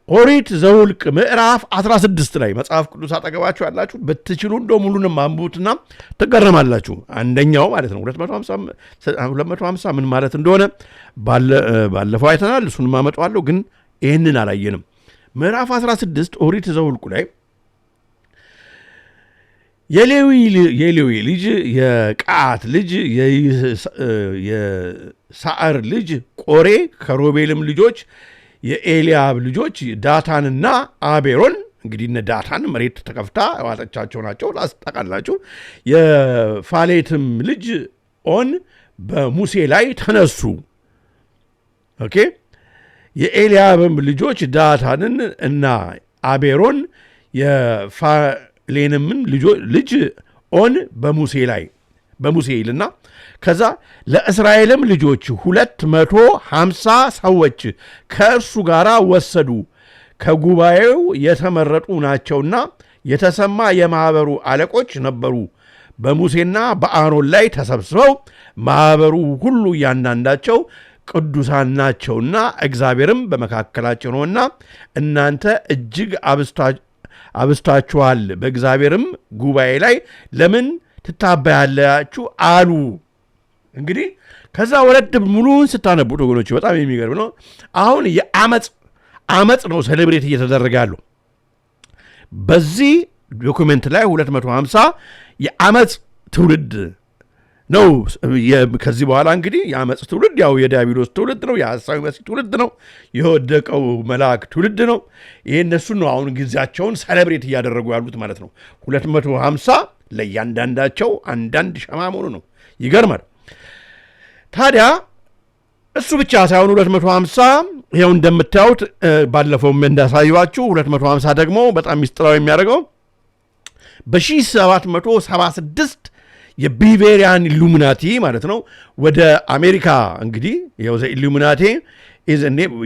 ኦሪት ዘኍልቍ ምዕራፍ 16 ላይ መጽሐፍ ቅዱስ አጠገባችሁ ያላችሁ ብትችሉ እንደው ሙሉንም አንብቡትና ትገረማላችሁ። አንደኛው ማለት ነው 250 ምን ማለት እንደሆነ ባለፈው አይተናል። እሱንም አመጣዋለሁ፣ ግን ይህንን አላየንም። ምዕራፍ 16 ኦሪት ዘኍልቍ ላይ የሌዊ ልጅ የቀዓት ልጅ የሳዕር ልጅ ቆሬ ከሮቤልም ልጆች የኤልያብ ልጆች ዳታንና አቤሮን እንግዲህ እነ ዳታን መሬት ተከፍታ ያዋጠቻቸው ናቸው ላስጠቃላችሁ የፋሌትም ልጅ ኦን በሙሴ ላይ ተነሱ ኦኬ የኤልያብም ልጆች ዳታንን እና አቤሮን የፋሌንምን ልጅ ኦን በሙሴ ይልና ከዛ ለእስራኤልም ልጆች 250 ሰዎች ከእርሱ ጋር ወሰዱ ከጉባኤው የተመረጡ ናቸውና የተሰማ የማኅበሩ አለቆች ነበሩ በሙሴና በአሮን ላይ ተሰብስበው ማኅበሩ ሁሉ እያንዳንዳቸው ቅዱሳን ናቸውና እግዚአብሔርም በመካከላቸው ነውና እናንተ እጅግ አብስታችኋል በእግዚአብሔርም ጉባኤ ላይ ለምን ትታበያላችሁ አሉ እንግዲህ ከዛ ወረድ ሙሉን ስታነቡት ወገኖች በጣም የሚገርም ነው አሁን የአመጽ ነው ሴሌብሬት እየተደረገ ያለው በዚህ ዶክመንት ላይ 250 የአመጽ ትውልድ ነው ከዚህ በኋላ እንግዲህ የአመጽ ትውልድ ያው የዲያብሎስ ትውልድ ነው የሐሳዊ መሲህ ትውልድ ነው የወደቀው መልአክ ትውልድ ነው ይሄ እነሱ ነው አሁን ጊዜያቸውን ሴሌብሬት እያደረጉ ያሉት ማለት ነው 250 ለእያንዳንዳቸው አንዳንድ ሸማ መሆኑ ነው ይገርማል ታዲያ እሱ ብቻ ሳይሆን 250 ይኸው እንደምታዩት ባለፈውም እንዳሳየኋችሁ 250 ደግሞ በጣም ሚስጥራዊ የሚያደርገው በ1776 የቢቬሪያን ኢሉሚናቲ ማለት ነው ወደ አሜሪካ እንግዲህ ይኸው ኢሉሚናቲ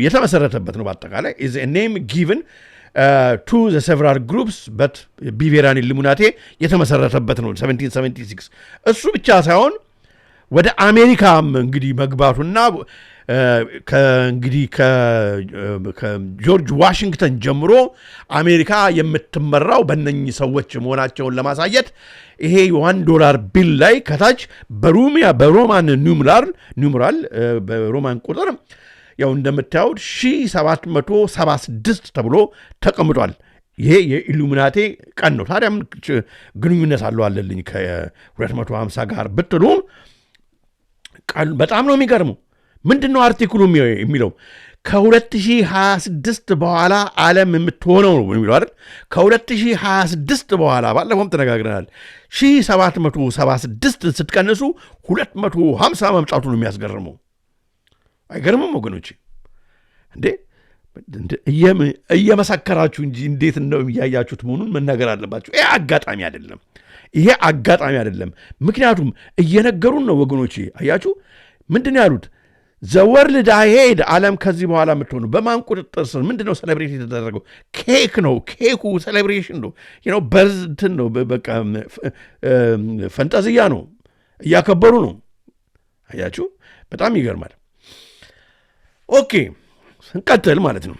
የተመሰረተበት ነው በአጠቃላይ is a name given to the several groups but ቢቬሪያን ኢሉሚናቲ የተመሰረተበት ነው 1776 እሱ ብቻ ሳይሆን ወደ አሜሪካም እንግዲህ መግባቱና እንግዲህ ከጆርጅ ዋሽንግተን ጀምሮ አሜሪካ የምትመራው በእነኚህ ሰዎች መሆናቸውን ለማሳየት ይሄ $1 ቢል ላይ ከታች በሮማን ኒውመራል በሮማን ቁጥር ያው እንደምታዩት 1776 ተብሎ ተቀምጧል ይሄ የኢሉሚናቴ ቀን ነው ታዲያ ግንኙነት አለልኝ ከ250 ጋር ብትሉ ቃል በጣም ነው የሚገርመው ምንድነው አርቲክሉ የሚለው ከ2026 በኋላ ዓለም የምትሆነው ነው የሚለው አይደል ከ2026 በኋላ ባለፈውም ተነጋግረናል 1776 ስትቀንሱ 250 መምጣቱ ነው የሚያስገርመው አይገርምም ወገኖች እንዴ እየመሰከራችሁ እንጂ እንዴት ነው ያያችሁት መሆኑን መናገር አለባችሁ ይሄ አጋጣሚ አይደለም ምክንያቱም እየነገሩን ነው ወገኖች አያችሁ ምንድነው ያሉት ዘወርልድ አሄድ ዓለም ከዚህ በኋላ የምትሆኑ በማን ቁጥጥር ስር ምንድነው ሴሌብሬት የተደረገው ኬክ ነው ኬኩ ሴሌብሬሽን ነው በርዝትን ነው በቃ ፈንጠዝያ ነው እያከበሩ ነው አያችሁ በጣም ይገርማል ኦኬ እንቀጥል ማለት ነው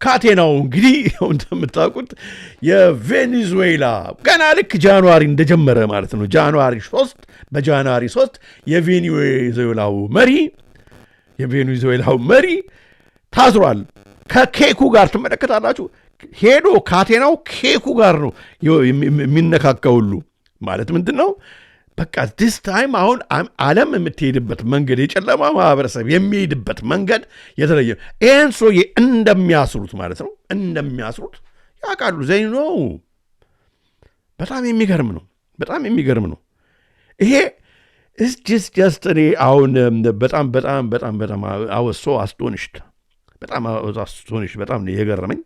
ካቴናው እንግዲህ እንደምታውቁት የቬኔዙዌላ ገና ልክ ጃንዋሪ እንደጀመረ ማለት ነው በጃንዋሪ 3 የቬኔዙዌላው መሪ ታስሯል ከኬኩ ጋር ትመለከታላችሁ ሄዶ ካቴናው ኬኩ ጋር ነው የሚነካከውሉ ማለት ምንድነው በቃ this time አሁን ዓለም የምትሄድበት መንገድ የጨለማ ማህበረሰብ የሚሄድበት መንገድ የተለየ ይህን ሰውዬ እንደሚያስሩት ማለት ነው እንደሚያስሩት ያውቃሉ ዘይ ነው በጣም የሚገርም ነው ይሄ is just እኔ አሁን በጣም አወሶ አስቶኒሽድ በጣም ነው የገረመኝ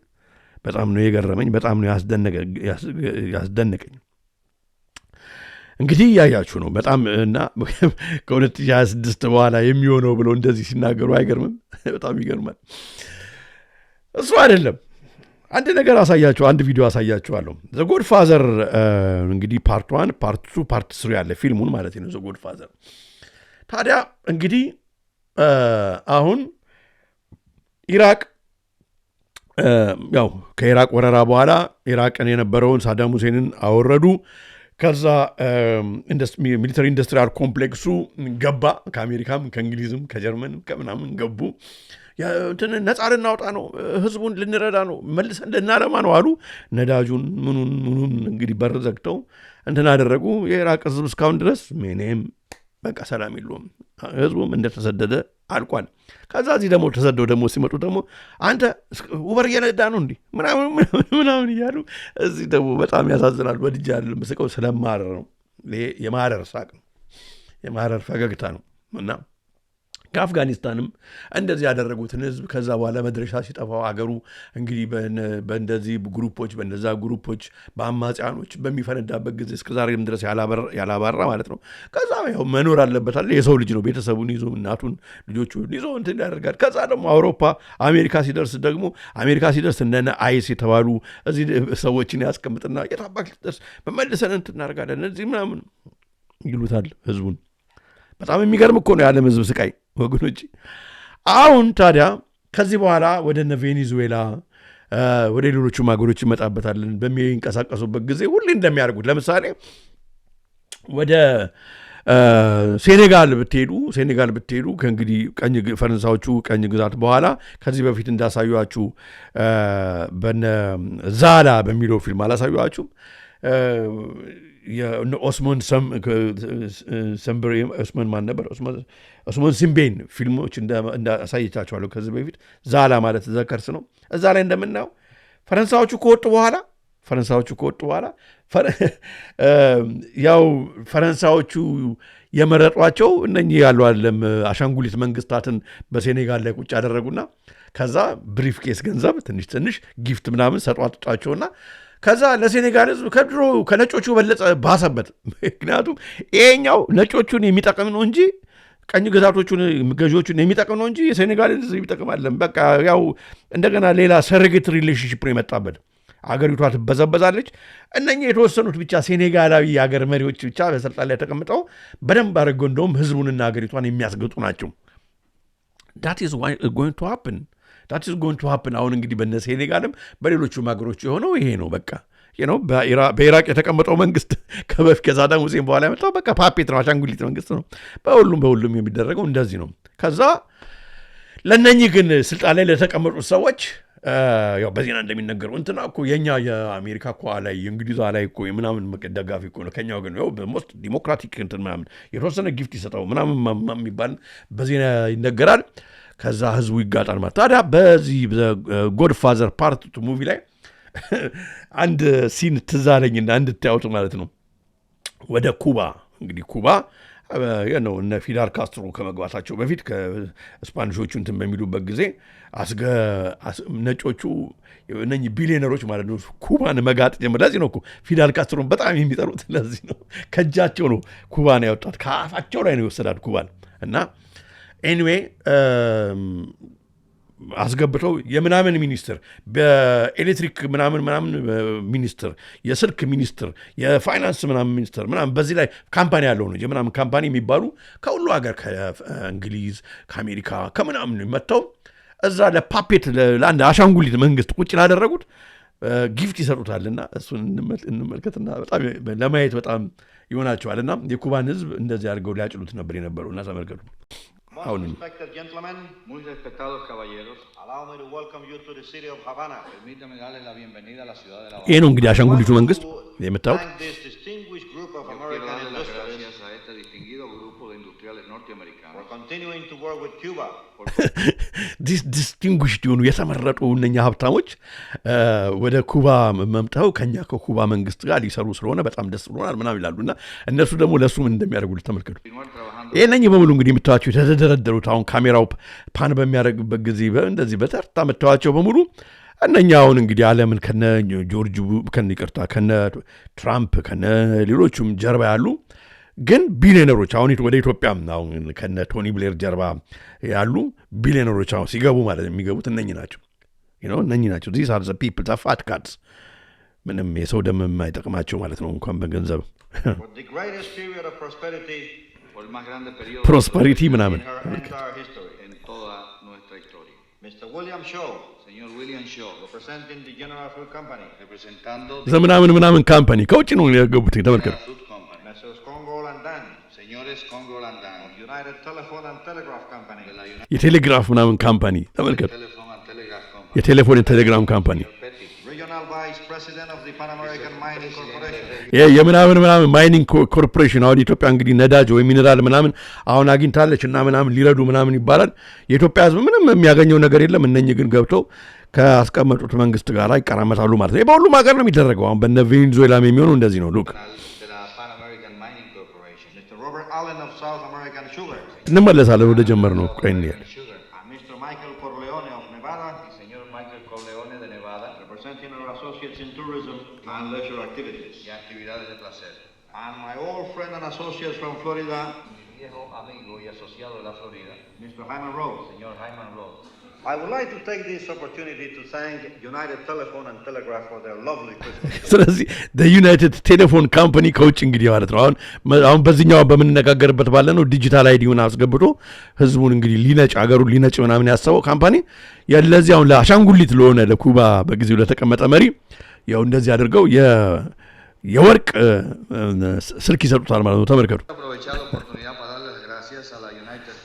በጣም ነው ያስደነቀኝ እንግዲህ ያያችሁ ነው በጣም እና ከ2026 በኋላ የሚሆነው ብለው እንደዚህ ሲናገሩ አይገርምም በጣም ይገርማል እሱ አይደለም አንድ ነገር አንድ ቪዲዮ አሳያችኋለሁ ዘ ጎድፋዘር እንግዲህ ፓርት 1 ፓርት 2 ፓርት 3 ያለ ፊልሙን ማለት ነው ዘ ጎድፋዘር ታዲያ እንግዲህ አሁን ኢራቅ ያው ከኢራቅ ወረራ በኋላ ኢራቅን የነበረውን ሳዳም ሁሴንን አወረዱ ከዛ ሚሊተሪ ኢንዱስትሪያል ኮምፕሌክሱ ገባ ከአሜሪካም ከእንግሊዝም ከጀርመንም ከምናምን ገቡ እንትን ነፃ ልናወጣ ነው፣ ህዝቡን ልንረዳ ነው፣ መልሰን ልናለማ ነው አሉ። ነዳጁን ምኑን እንግዲህ በር ዘግተው እንትን አደረጉ። የኢራቅ ህዝብ እስካሁን ድረስ ምንም በቃ ሰላም የለውም። ህዝቡም እንደተሰደደ አልቋል። ከዛ እዚህ ደግሞ ተሰደው ደግሞ ሲመጡ ደግሞ አንተ ውበር እየነዳ ነው እንዲህ ምናምን እያሉ እዚህ ደግሞ በጣም ያሳዝናል። ወድጄ አይደለም ስቀው ስለማረር ነው። ይሄ የማረር ሳቅ ነው፣ የማረር ፈገግታ ነው። እና ከአፍጋኒስታንም እንደዚህ ያደረጉትን ህዝብ ከዛ በኋላ መድረሻ ሲጠፋው አገሩ እንግዲህ በእንደዚህ ግሩፖች በእነዛ ግሩፖች በአማጽያኖች በሚፈነዳበት ጊዜ እስከዛሬም ድረስ ያላባራ ማለት ነው። ከዛ ያው መኖር አለበታል። የሰው ልጅ ነው። ቤተሰቡን ይዞ እናቱን ልጆቹን ይዞ እንትን ያደርጋል። ከዛ ደግሞ አውሮፓ አሜሪካ ሲደርስ እነ አይስ የተባሉ እዚህ ሰዎችን ያስቀምጥና የታባክ ልትደርስ በመልሰን እንትን እናደርጋለን እዚህ ምናምን ይሉታል ህዝቡን። በጣም የሚገርም እኮ ነው የዓለም ህዝብ ስቃይ ወገኖች። አሁን ታዲያ ከዚህ በኋላ ወደ እነ ቬኔዙዌላ ወደ ሌሎቹ ሀገሮች ይመጣበታለን በሚንቀሳቀሱበት ጊዜ ሁሌ እንደሚያደርጉት ለምሳሌ ወደ ሴኔጋል ብትሄዱ ከእንግዲህ ፈረንሳዮቹ ቀኝ ግዛት በኋላ ከዚህ በፊት እንዳሳዩአችሁ በነ ዛላ በሚለው ፊልም አላሳዩአችሁም? ኦስማን ማን ነበር? ኦስማን ሲምቤን ፊልሞች እንዳሳየቻቸዋለሁ ከዚህ በፊት። ዛላ ማለት ዘከርስ ነው። እዛ ላይ እንደምናየው ፈረንሳዮቹ ከወጡ በኋላ ያው ፈረንሳዮቹ የመረጧቸው እነኚህ ያሉ አለም አሻንጉሊት መንግስታትን በሴኔጋል ላይ ቁጭ ያደረጉና ከዛ ብሪፍ ኬስ ገንዘብ ትንሽ ጊፍት ምናምን ሰጧቸውና ከዛ ለሴኔጋል ህዝብ ከድሮ ከነጮቹ በለጠ ባሰበት። ምክንያቱም ይሄኛው ነጮቹን የሚጠቅም ነው እንጂ ቀኝ ግዛቶቹን ገዢዎቹን የሚጠቅም ነው እንጂ የሴኔጋል ህዝብ የሚጠቅም አይደለም። በቃ ያው እንደገና ሌላ ሰርጌት ሪሌሽንሽፕ ነው የመጣበት። አገሪቷ ትበዘበዛለች። እነኚህ የተወሰኑት ብቻ ሴኔጋላዊ የአገር መሪዎች ብቻ በስልጣን ላይ ተቀምጠው በደንብ አድርገው እንደውም ህዝቡንና አገሪቷን የሚያስገጡ ናቸው። that is going to happen አሁን እንግዲህ በነ ሴኔጋልም በሌሎቹም ሀገሮች የሆነው ይሄ ነው። በቃ በኢራቅ የተቀመጠው መንግስት ከሳዳም ሁሴን በኋላ የመጣው በቃ ፓፔት ነው፣ አሻንጉሊት መንግስት ነው። በሁሉም የሚደረገው እንደዚህ ነው። ከዛ ለነኚህ ግን ስልጣን ላይ ለተቀመጡት ሰዎች ያው በዜና እንደሚነገረው እንትና እኮ የኛ የአሜሪካ እኮ ላይ የእንግሊዝ ላይ እኮ ምናምን ደጋፊ እኮ ነው ከኛው ግን ያው በሞስት ዲሞክራቲክ እንትን ምናምን የተወሰነ ጊፍት ይሰጠው ምናምን የሚባል በዜና ይነገራል። ከዛ ህዝቡ ይጋጣል ማለት። ታዲያ በዚህ ጎድፋዘር ፓርት ቱ ሙቪ ላይ አንድ ሲን ትዝ አለኝና እንድታዩት ማለት ነው። ወደ ኩባ እንግዲህ ኩባ ነው እነ ፊዳል ካስትሮ ከመግባታቸው በፊት ከስፓኒሾቹ እንትን በሚሉበት ጊዜ ነጮቹ እነኚህ ቢሊዮነሮች ማለት ነው ኩባን መጋጥ ጀመሩ። ለዚህ ነው እኮ ፊዳል ካስትሮን በጣም የሚጠሩት። ለዚህ ነው ከእጃቸው ነው ኩባን ያወጣት፣ ከአፋቸው ላይ ነው የወሰዳት ኩባን። እና ኤኒዌይ አስገብተው የምናምን ሚኒስትር በኤሌክትሪክ ምናምን ሚኒስትር፣ የስልክ ሚኒስትር፣ የፋይናንስ ምናምን ሚኒስትር ምናምን በዚህ ላይ ካምፓኒ ያለው ነው የምናምን ካምፓኒ የሚባሉ ከሁሉ ሀገር ከእንግሊዝ ከአሜሪካ ከምናምን መጥተው እዛ ለፓፔት ለአንድ አሻንጉሊት መንግስት ቁጭ ላደረጉት ጊፍት ይሰጡታልና እሱን እንመልከትና በጣም ለማየት በጣም ይሆናቸዋልና የኩባን ህዝብ እንደዚህ አድርገው ሊያጭሉት ነበር የነበረው እና ተመልከቱ። Respected gentlemen, muy respetados caballeros, allow me to welcome you to the city of Havana. Permítame darles la bienvenida a la ciudad de La Habana. ይሄ ነው እንግዲህ አሻንጉሊቱ መንግስት የምታውቁት። This distinguished group of American industrialists a este distinguido grupo de industriales norteamericanos for continuing to work with Cuba. ዲስቲንጉሽድ የሆኑ የተመረጡ እነኛ ሀብታሞች ወደ ኩባ መምጠው ከኛ ከኩባ መንግስት ጋር ሊሰሩ ስለሆነ በጣም ደስ ብሎናል ምናምን ይላሉና እነሱ ደግሞ ለሱ ምን እንደሚያደርጉት ተመልከቱ። ይሄነኝ በሙሉ እንግዲህ የምታዩቸው የተደረደሩት አሁን ካሜራው ፓን በሚያደርግበት ጊዜ እንደዚህ በተርታ መታዋቸው በሙሉ እነኛ አሁን እንግዲህ ዓለምን ከነ ከነ ትራምፕ ከነ ሌሎቹም ጀርባ ያሉ ግን ቢሊዮነሮች አሁን ወደ ኢትዮጵያ አሁን ከነ ቶኒ ብሌር ጀርባ ያሉ ቢሊዮነሮች አሁን ሲገቡ ማለት የሚገቡት እነኚህ ናቸው። እነኚህ ናቸው። these are the people, the fat cats። ምንም የሰው ደም የማይጠቅማቸው ማለት ነው እንኳን በገንዘብ ፕሮስፐሪቲ ምናምን ምናምን ካምፓኒ ከውጭ ነው የገቡት። ተመልከቱ። Bangladesh, Congo, and United Telephone and Telegraph Company. የቴሌግራፍ ምናምን ካምፓኒ ተመልከቱ። Telephone and Telegraph Company. የቴሌፎን ቴሌግራም ካምፓኒ Regional Vice President of the Pan American Mining Corporation. የምናምን ማይኒንግ ኮርፖሬሽን አሁን ኢትዮጵያ እንግዲህ ነዳጅ ወይ ሚነራል ምናምን አሁን አግኝታለች እና ምናምን ሊረዱ ምናምን ይባላል። የኢትዮጵያ ሕዝብ ምንም የሚያገኘው ነገር የለም። እነኚህ ግን ገብተው ካስቀመጡት መንግስት ጋር ይቀራመታሉ ማለት ነው። በሁሉም ሀገር ነው የሚደረገው። አሁን በነ ቬኔዙዌላም የሚሆነው እንደዚህ ነው። ሉክ እንመለሳለን ወደ ጀመር ነው። ቆይ እንሂድ። And leisure activities. Y actividades de placer. And my old friend and associate from Florida, viejo amigo y asociado de la Florida, Mr. Hyman Rose. Señor Hyman Rose. I would like to take this opportunity to thank United Telephone and Telegraph for their lovely Christmas. ስለዚህ the ቴሌፎን ካምፓኒ ከውጭ እንግዲህ ማለት ነው አሁን በዚህኛው በምንነጋገርበት ባለ ነው ዲጂታል አይዲውን አስገብቶ ህዝቡን እንግዲህ ሊነጭ አገሩን ሊነጭ ምናምን ያሰበው ካምፓኒ ያለዚህ አሁን ለአሻንጉሊት ለሆነ ለኩባ በጊዜው ለተቀመጠ መሪ ያው እንደዚህ አድርገው የወርቅ ስልክ ይሰጡታል ማለት ነው። ተመልከቱ። Aprovechar la oportunidad para darles gracias a la United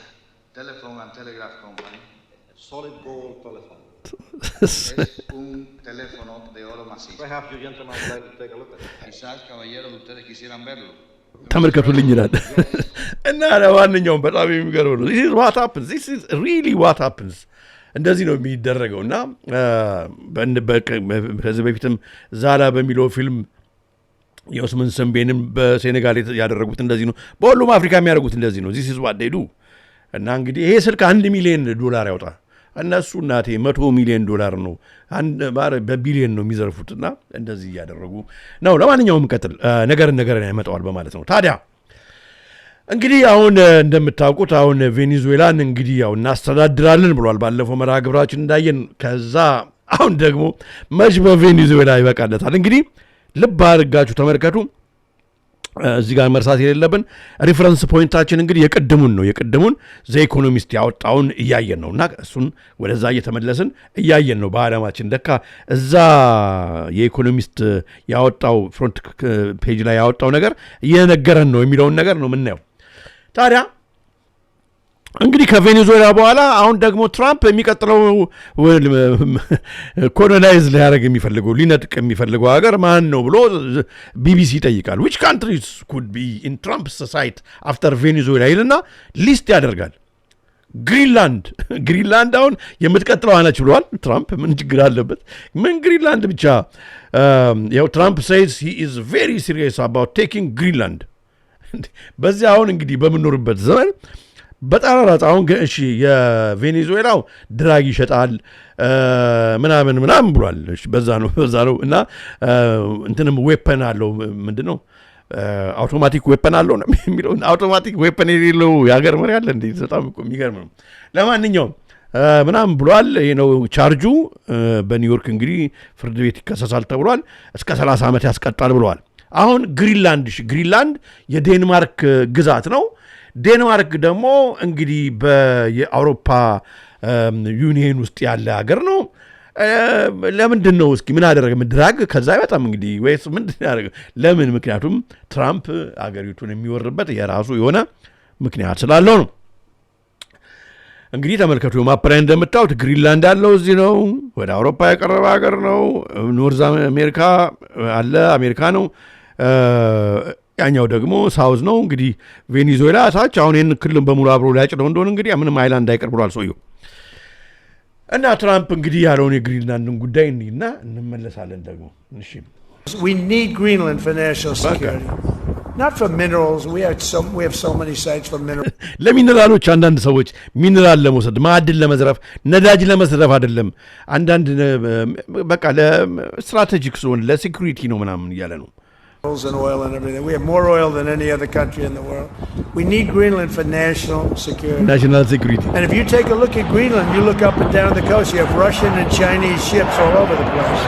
Telephone and Telegraph Company. Solid gold telephone. Es un teléfono de oro macizo. Perhaps you gentlemen would like to take a look at it. Quizás caballeros ustedes quisieran verlo. ተመልከቱልኝ ይላል እና ለማንኛውም በጣም የሚገርም ነው። This is what happens. This is really what happens. እንደዚህ ነው የሚደረገው እና ከዚህ በፊትም ዛላ በሚለው ፊልም የኦስማን ሰንቤንም በሴኔጋል ያደረጉት እንደዚህ ነው። በሁሉም አፍሪካ የሚያደርጉት እንደዚህ ነው። This is what they do። እና እንግዲህ ይሄ ስልክ $1 ሚሊዮን ያወጣ እነሱ እናቴ $100 ሚሊዮን ነው በቢሊዮን ነው የሚዘርፉትና እንደዚህ ያደረጉ ነው። ለማንኛውም ቀጥል ነገር ያመጣዋል በማለት ነው። ታዲያ እንግዲህ አሁን እንደምታውቁት አሁን ቬኔዙዌላን እንግዲህ ያው እናስተዳድራለን ብሏል ባለፈው መርሃ ግብራችን እንዳየን። ከዛ አሁን ደግሞ መች በቬኔዙዌላ ይበቃለታል። እንግዲህ ልብ አድርጋችሁ ተመልከቱ። እዚህ ጋር መርሳት የሌለብን ሪፈረንስ ፖይንታችን እንግዲህ የቅድሙን ዘ ኢኮኖሚስት ያወጣውን እያየን ነውና እሱን ወደዛ እየተመለስን እያየን ነው። በዓለማችን ለካ እዛ የኢኮኖሚስት ያወጣው ፍሮንት ፔጅ ላይ ያወጣው ነገር እየነገረን ነው የሚለውን ነገር ነው የምናየው። ታዲያ እንግዲህ ከቬኔዙዌላ በኋላ አሁን ደግሞ ትራምፕ የሚቀጥለው ኮሎናይዝ ሊያደርግ የሚፈልገው ሊነጥቅ የሚፈልገው ሀገር ማን ነው ብሎ ቢቢሲ ይጠይቃል። which countries could be in Trump's sight after Venezuela ይልና ሊስት ያደርጋል። ግሪንላንድ አሁን የምትቀጥለው አናች ብለዋል ትራምፕ። ምን ችግር አለበት? ምን ግሪንላንድ ብቻ ያው ትራምፕ says he is very serious about taking Greenland። በዚህ አሁን እንግዲህ በምንኖርበት ዘመን በጣራራት አሁን እሺ የቬኔዙዌላው ድራግ ይሸጣል ምናምን ብሏል። እሺ በዛ ነው እና እንትንም ዌፐን አለው ምንድነው አውቶማቲክ ዌፐን አለው ነው የሚለው። አውቶማቲክ ዌፐን የሌለው የሀገር መሪ አለ እንዴ? በጣም እኮ የሚገርም ነው። ለማንኛውም ምናምን ብሏል። ይሄ ነው ቻርጁ። በኒውዮርክ እንግዲህ ፍርድ ቤት ይከሰሳል ተብሏል። እስከ 30 ዓመት ያስቀጣል ብለዋል። አሁን ግሪንላንድ የዴንማርክ ግዛት ነው። ዴንማርክ ደግሞ እንግዲህ የአውሮፓ ዩኒየን ውስጥ ያለ ሀገር ነው። ለምንድን ነው እስኪ ምን አደረገ? ምድራግ ከዛ አይወጣም እንግዲህ ወይስ ምንድን ያደረገ? ለምን? ምክንያቱም ትራምፕ አገሪቱን የሚወርበት የራሱ የሆነ ምክንያት ስላለው ነው። እንግዲህ ተመልከቱ። ማፕ ላይ እንደምታዩት ግሪንላንድ ያለው እዚህ ነው። ወደ አውሮፓ የቀረበ ሀገር ነው። ኖርዝ አሜሪካ አለ፣ አሜሪካ ነው። ያኛው ደግሞ ሳውዝ ነው። እንግዲህ ቬኔዙዌላ ታች አሁን ይህን ክልል በሙሉ አብሮ ሊያጭደው እንደሆነ እንግዲህ ምንም አይላንድ አይቀር ብሏል ሰውየው። እና ትራምፕ እንግዲህ ያለውን የግሪንላንድን ጉዳይ እና እንመለሳለን ደግሞ። እሺ We need Greenland for national security. Not for minerals. We have so many sites for minerals. ለሚነራሎች አንዳንድ ሰዎች ሚነራል ለመውሰድ ማዕድን ለመዝረፍ ነዳጅ ለመዝረፍ አይደለም። አንዳንድ በቃ ለስትራቴጂክ ዞን ለሴኩሪቲ ነው ምናምን እያለ ነው። And oil and everything. We have more oil than any other country in the world. We need Greenland for national security. National security. And if you take a look at Greenland, you look up and down the coast, you have Russian and Chinese ships all over the place.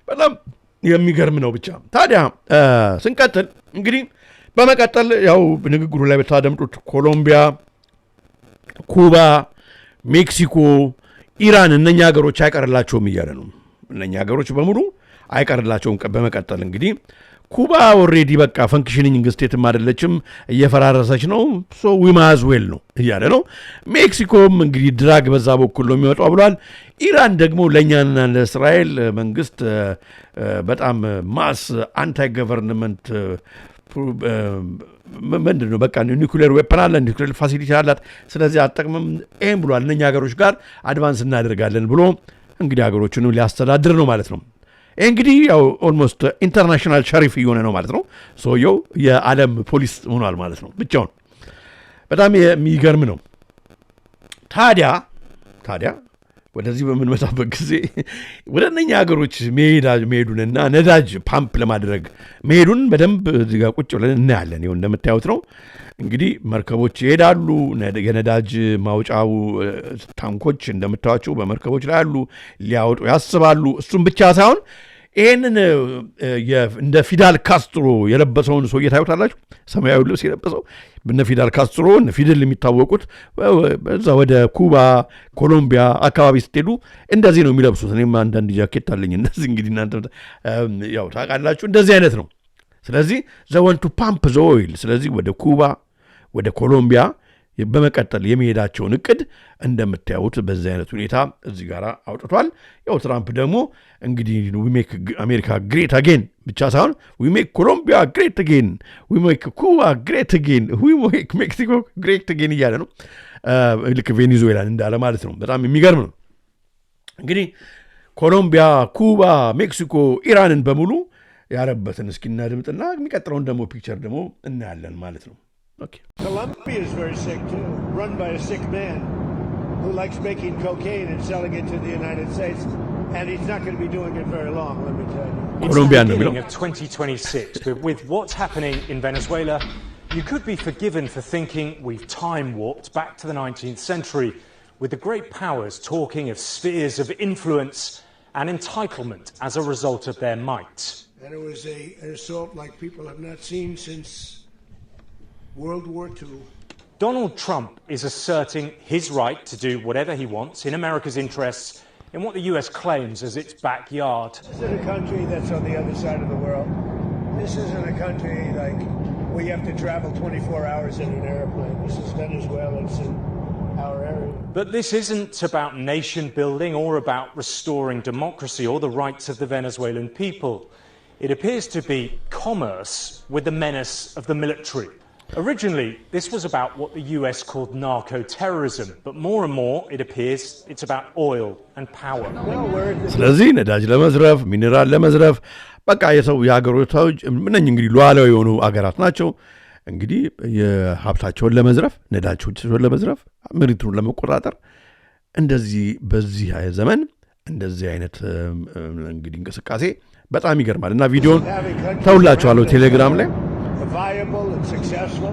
በጣም የሚገርም ነው። ብቻ ታዲያ ስንቀጥል እንግዲህ በመቀጠል ያው ንግግሩ ላይ በታደምጡት ኮሎምቢያ፣ ኩባ፣ ሜክሲኮ፣ ኢራን እነኛ ሀገሮች አይቀርላቸውም እያለ ነው። እነኛ ሀገሮች በሙሉ አይቀርላቸውም። በመቀጠል እንግዲህ ኩባ ኦሬዲ በቃ ፈንክሽኒንግ ስቴትም አይደለችም እየፈራረሰች ነው ሶ ዊ ማዝ ዌል ነው እያለ ነው ሜክሲኮም እንግዲህ ድራግ በዛ በኩል ነው የሚወጣው ብሏል ኢራን ደግሞ ለኛና ለእስራኤል መንግስት በጣም ማስ አንታይ ገቨርንመንት ምንድነው በቃ ኒውክሌር ዌፐን አለ ኒውክሌር ፋሲሊቲ አላት ስለዚህ አጠቅምም ኤም ብሏል እነኛ ሀገሮች ጋር አድቫንስ እናደርጋለን ብሎ እንግዲህ ሀገሮቹን ሊያስተዳድር ነው ማለት ነው እንግዲህ ያው ኦልሞስት ኢንተርናሽናል ሸሪፍ እየሆነ ነው ማለት ነው ሶየው የዓለም ፖሊስ ሆኗል ማለት ነው ብቻውን በጣም የሚገርም ነው ታዲያ ወደዚህ በምንመጣበት ጊዜ ወደ እነኛ ሀገሮች መሄዱንና ነዳጅ ፓምፕ ለማድረግ መሄዱን በደንብ እዚህ ጋር ቁጭ ብለን እናያለን ይኸው እንደምታዩት ነው እንግዲህ መርከቦች ይሄዳሉ የነዳጅ ማውጫው ታንኮች እንደምታዩቸው በመርከቦች ላይ ያሉ ሊያወጡ ያስባሉ እሱም ብቻ ሳይሆን ይሄንን እንደ ፊደል ካስትሮ የለበሰውን ሰው እየታዩታላችሁ ሰማያዊ ልብስ የለበሰው በነ ፊደል ካስትሮ እነ ፊደል የሚታወቁት በዛ ወደ ኩባ ኮሎምቢያ አካባቢ ስትሄዱ እንደዚህ ነው የሚለብሱት እኔም አንዳንድ ጃኬት አለኝ እንደዚህ እንግዲህ እናንተ ያው ታውቃላችሁ እንደዚህ አይነት ነው ስለዚህ ዘወንቱ ፓምፕ ኦይል ስለዚህ ወደ ኩባ ወደ ኮሎምቢያ በመቀጠል የሚሄዳቸውን እቅድ እንደምታዩት በዚህ አይነት ሁኔታ እዚህ ጋር አውጥቷል ያው ትራምፕ ደግሞ እንግዲህ we make America great again ብቻ ሳይሆን we make Colombia great again we make Cuba great again we make Mexico great again እያለ ነው ልክ ቬኔዙዌላን እንዳለ ማለት ነው በጣም የሚገርም ነው እንግዲህ ኮሎምቢያ ኩባ ሜክሲኮ ኢራንን በሙሉ ያረበትን እስኪና ድምጥና የሚቀጥለውን ደግሞ ፒክቸር ደግሞ እናያለን ማለት ነው Okay. Colombia is very sick too, run by a sick man who likes making cocaine and selling it to the United States, and he's not going to be doing it very long, let me tell you. It's the beginning of 2026, but with what's happening in Venezuela, you could be forgiven for thinking we've time-warped back to the 19th century, with the great powers talking of spheres of influence and entitlement as a result of their might. And it was an assault like people have not seen since World War II. Donald Trump is asserting his right to do whatever he wants in America's interests in what the US claims as its backyard. This isn't a country that's on the other side of the world. This isn't a country like where you have to travel 24 hours in an airplane. This is Venezuela. It's in our area. But this isn't about nation building or about restoring democracy or the rights of the Venezuelan people. It appears to be commerce with the menace of the military. Originally, this was about what the US called narco-terrorism, but more and more, it appears, it's about oil and power. ስለዚህ ነዳጅ ለመዝረፍ ሚነራል ለመዝረፍ በቃ የሰው ያገሮታው ምንኝ እንግዲህ ሉዓላዊ የሆኑ አገራት ናቸው እንግዲህ የሀብታቸውን ለመዝረፍ ነዳጆችን ለመዝረፍ ምሪቱን ለመቆጣጠር እንደዚህ በዚህ ዘመን እንደዚህ አይነት እንግዲህ እንቅስቃሴ በጣም ይገርማል እና ቪዲዮን ተውላችኋለሁ ቴሌግራም ላይ viable and successful,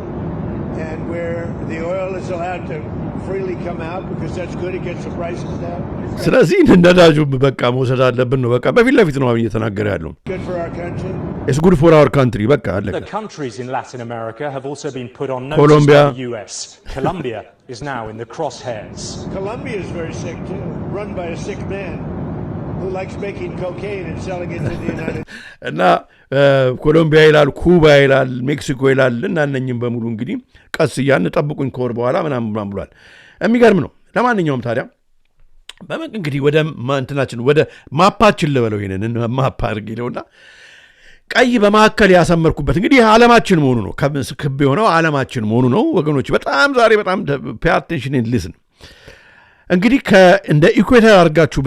and where the oil is allowed to freely come out because that's good, it gets the prices down. ስለዚህ ነዳጁ በቃ መውሰድ አለብን ነው በቃ በፊት ለፊት ነው እየተናገረ ያለው good for our country. It's good for our country በቃ አለቀ The countries in Latin America have also been put on notice by the US. Colombia is now in the crosshairs. Colombia is very sick too, run by a sick man who likes making cocaine and selling it to the United States. እና ኮሎምቢያ ይላል ኩባ ይላል ሜክሲኮ ይላል እና እነኝም በሙሉ እንግዲህ ቀስ እያን ጠብቁኝ ከወር በኋላ ምናምን ብሏል የሚገርም ነው ለማንኛውም ታዲያ እንግዲህ ወደ እንትናችን ወደ ማፓችን ልበለው ይሄንን ማፓ አድርጌለውና ቀይ በማከል ያሰመርኩበት እንግዲህ ዓለማችን መሆኑ ነው ክብ የሆነው ዓለማችን መሆኑ ነው ወገኖች በጣም ዛሬ በጣም pay attention and listen እንግዲህ እንደ ኢኩዌተር አድርጋችሁ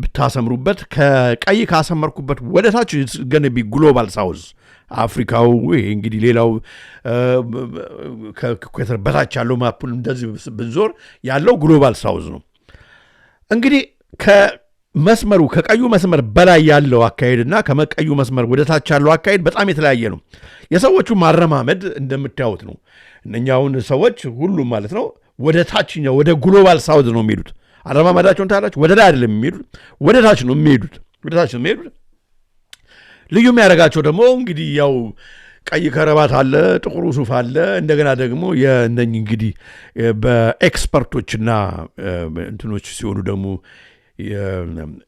ብታሰምሩበት ከቀይ ካሰመርኩበት ወደታች ገነቢ ግሎባል ሳውዝ አፍሪካው እንግዲህ ሌላው ከኢኩዌተር በታች ያለው ማፑን እንደዚህ ብንዞር ያለው ግሎባል ሳውዝ ነው እንግዲህ ከመስመሩ ከቀዩ መስመር በላይ ያለው አካሄድና ከመቀዩ መስመር ወደታች ያለው አካሄድ በጣም የተለያየ ነው የሰዎቹ ማረማመድ እንደምታዩት ነው እነኛውን ሰዎች ሁሉም ማለት ነው ወደ ታችኛው ወደ ግሎባል ሳውዝ ነው የሚሄዱት አረማመዳቸውን ታላችሁ ወደ ላይ አይደለም የሚሄዱት ወደ ታች ነው የሚሄዱት ልዩ የሚያደርጋቸው ደግሞ እንግዲህ ያው ቀይ ከረባት አለ ጥቁሩ ሱፍ አለ እንደገና ደግሞ የእነኝ እንግዲህ በኤክስፐርቶችና እንትኖች ሲሆኑ ደግሞ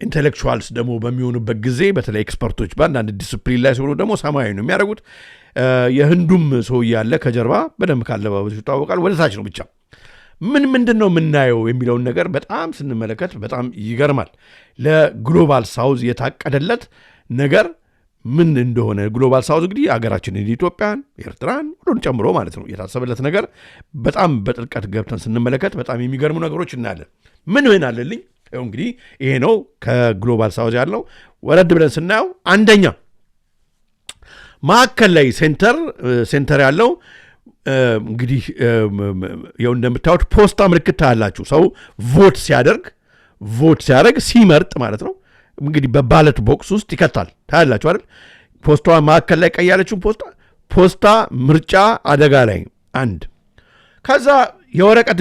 ኢንቴሌክቹዋልስ ደግሞ በሚሆኑበት ጊዜ በተለይ ኤክስፐርቶች በአንዳንድ ዲስፕሊን ላይ ሲሆኑ ደግሞ ሰማያዊ ነው የሚያደርጉት። የህንዱም ሰው ያለ ከጀርባ በደንብ ካለባበሱ ይታወቃል። ወደ ታች ነው ብቻ ምንድን ነው የምናየው የሚለውን ነገር በጣም ስንመለከት በጣም ይገርማል። ለግሎባል ሳውዝ የታቀደለት ነገር ምን እንደሆነ ግሎባል ሳውዝ እንግዲህ አገራችንን ኢትዮጵያን፣ ኤርትራን ሁሉን ጨምሮ ማለት ነው የታሰበለት ነገር በጣም በጥልቀት ገብተን ስንመለከት በጣም የሚገርሙ ነገሮች እናያለን። ምን አለልኝ እንግዲህ ይሄ ነው ከግሎባል ሳውዝ ያለው። ወረድ ብለን ስናየው አንደኛ ማዕከል ላይ ሴንተር ያለው እንግዲህ ያው እንደምታዩት ፖስታ ምልክት ታያላችሁ። ሰው ቮት ሲያደርግ ሲመርጥ ማለት ነው እንግዲህ በባለት ቦክስ ውስጥ ይከታል። ታያላችሁ አይደል? ፖስታዋ ማዕከል ላይ ቀይ ያለችው ፖስታ ምርጫ አደጋ ላይ አንድ። ከዛ የወረቀት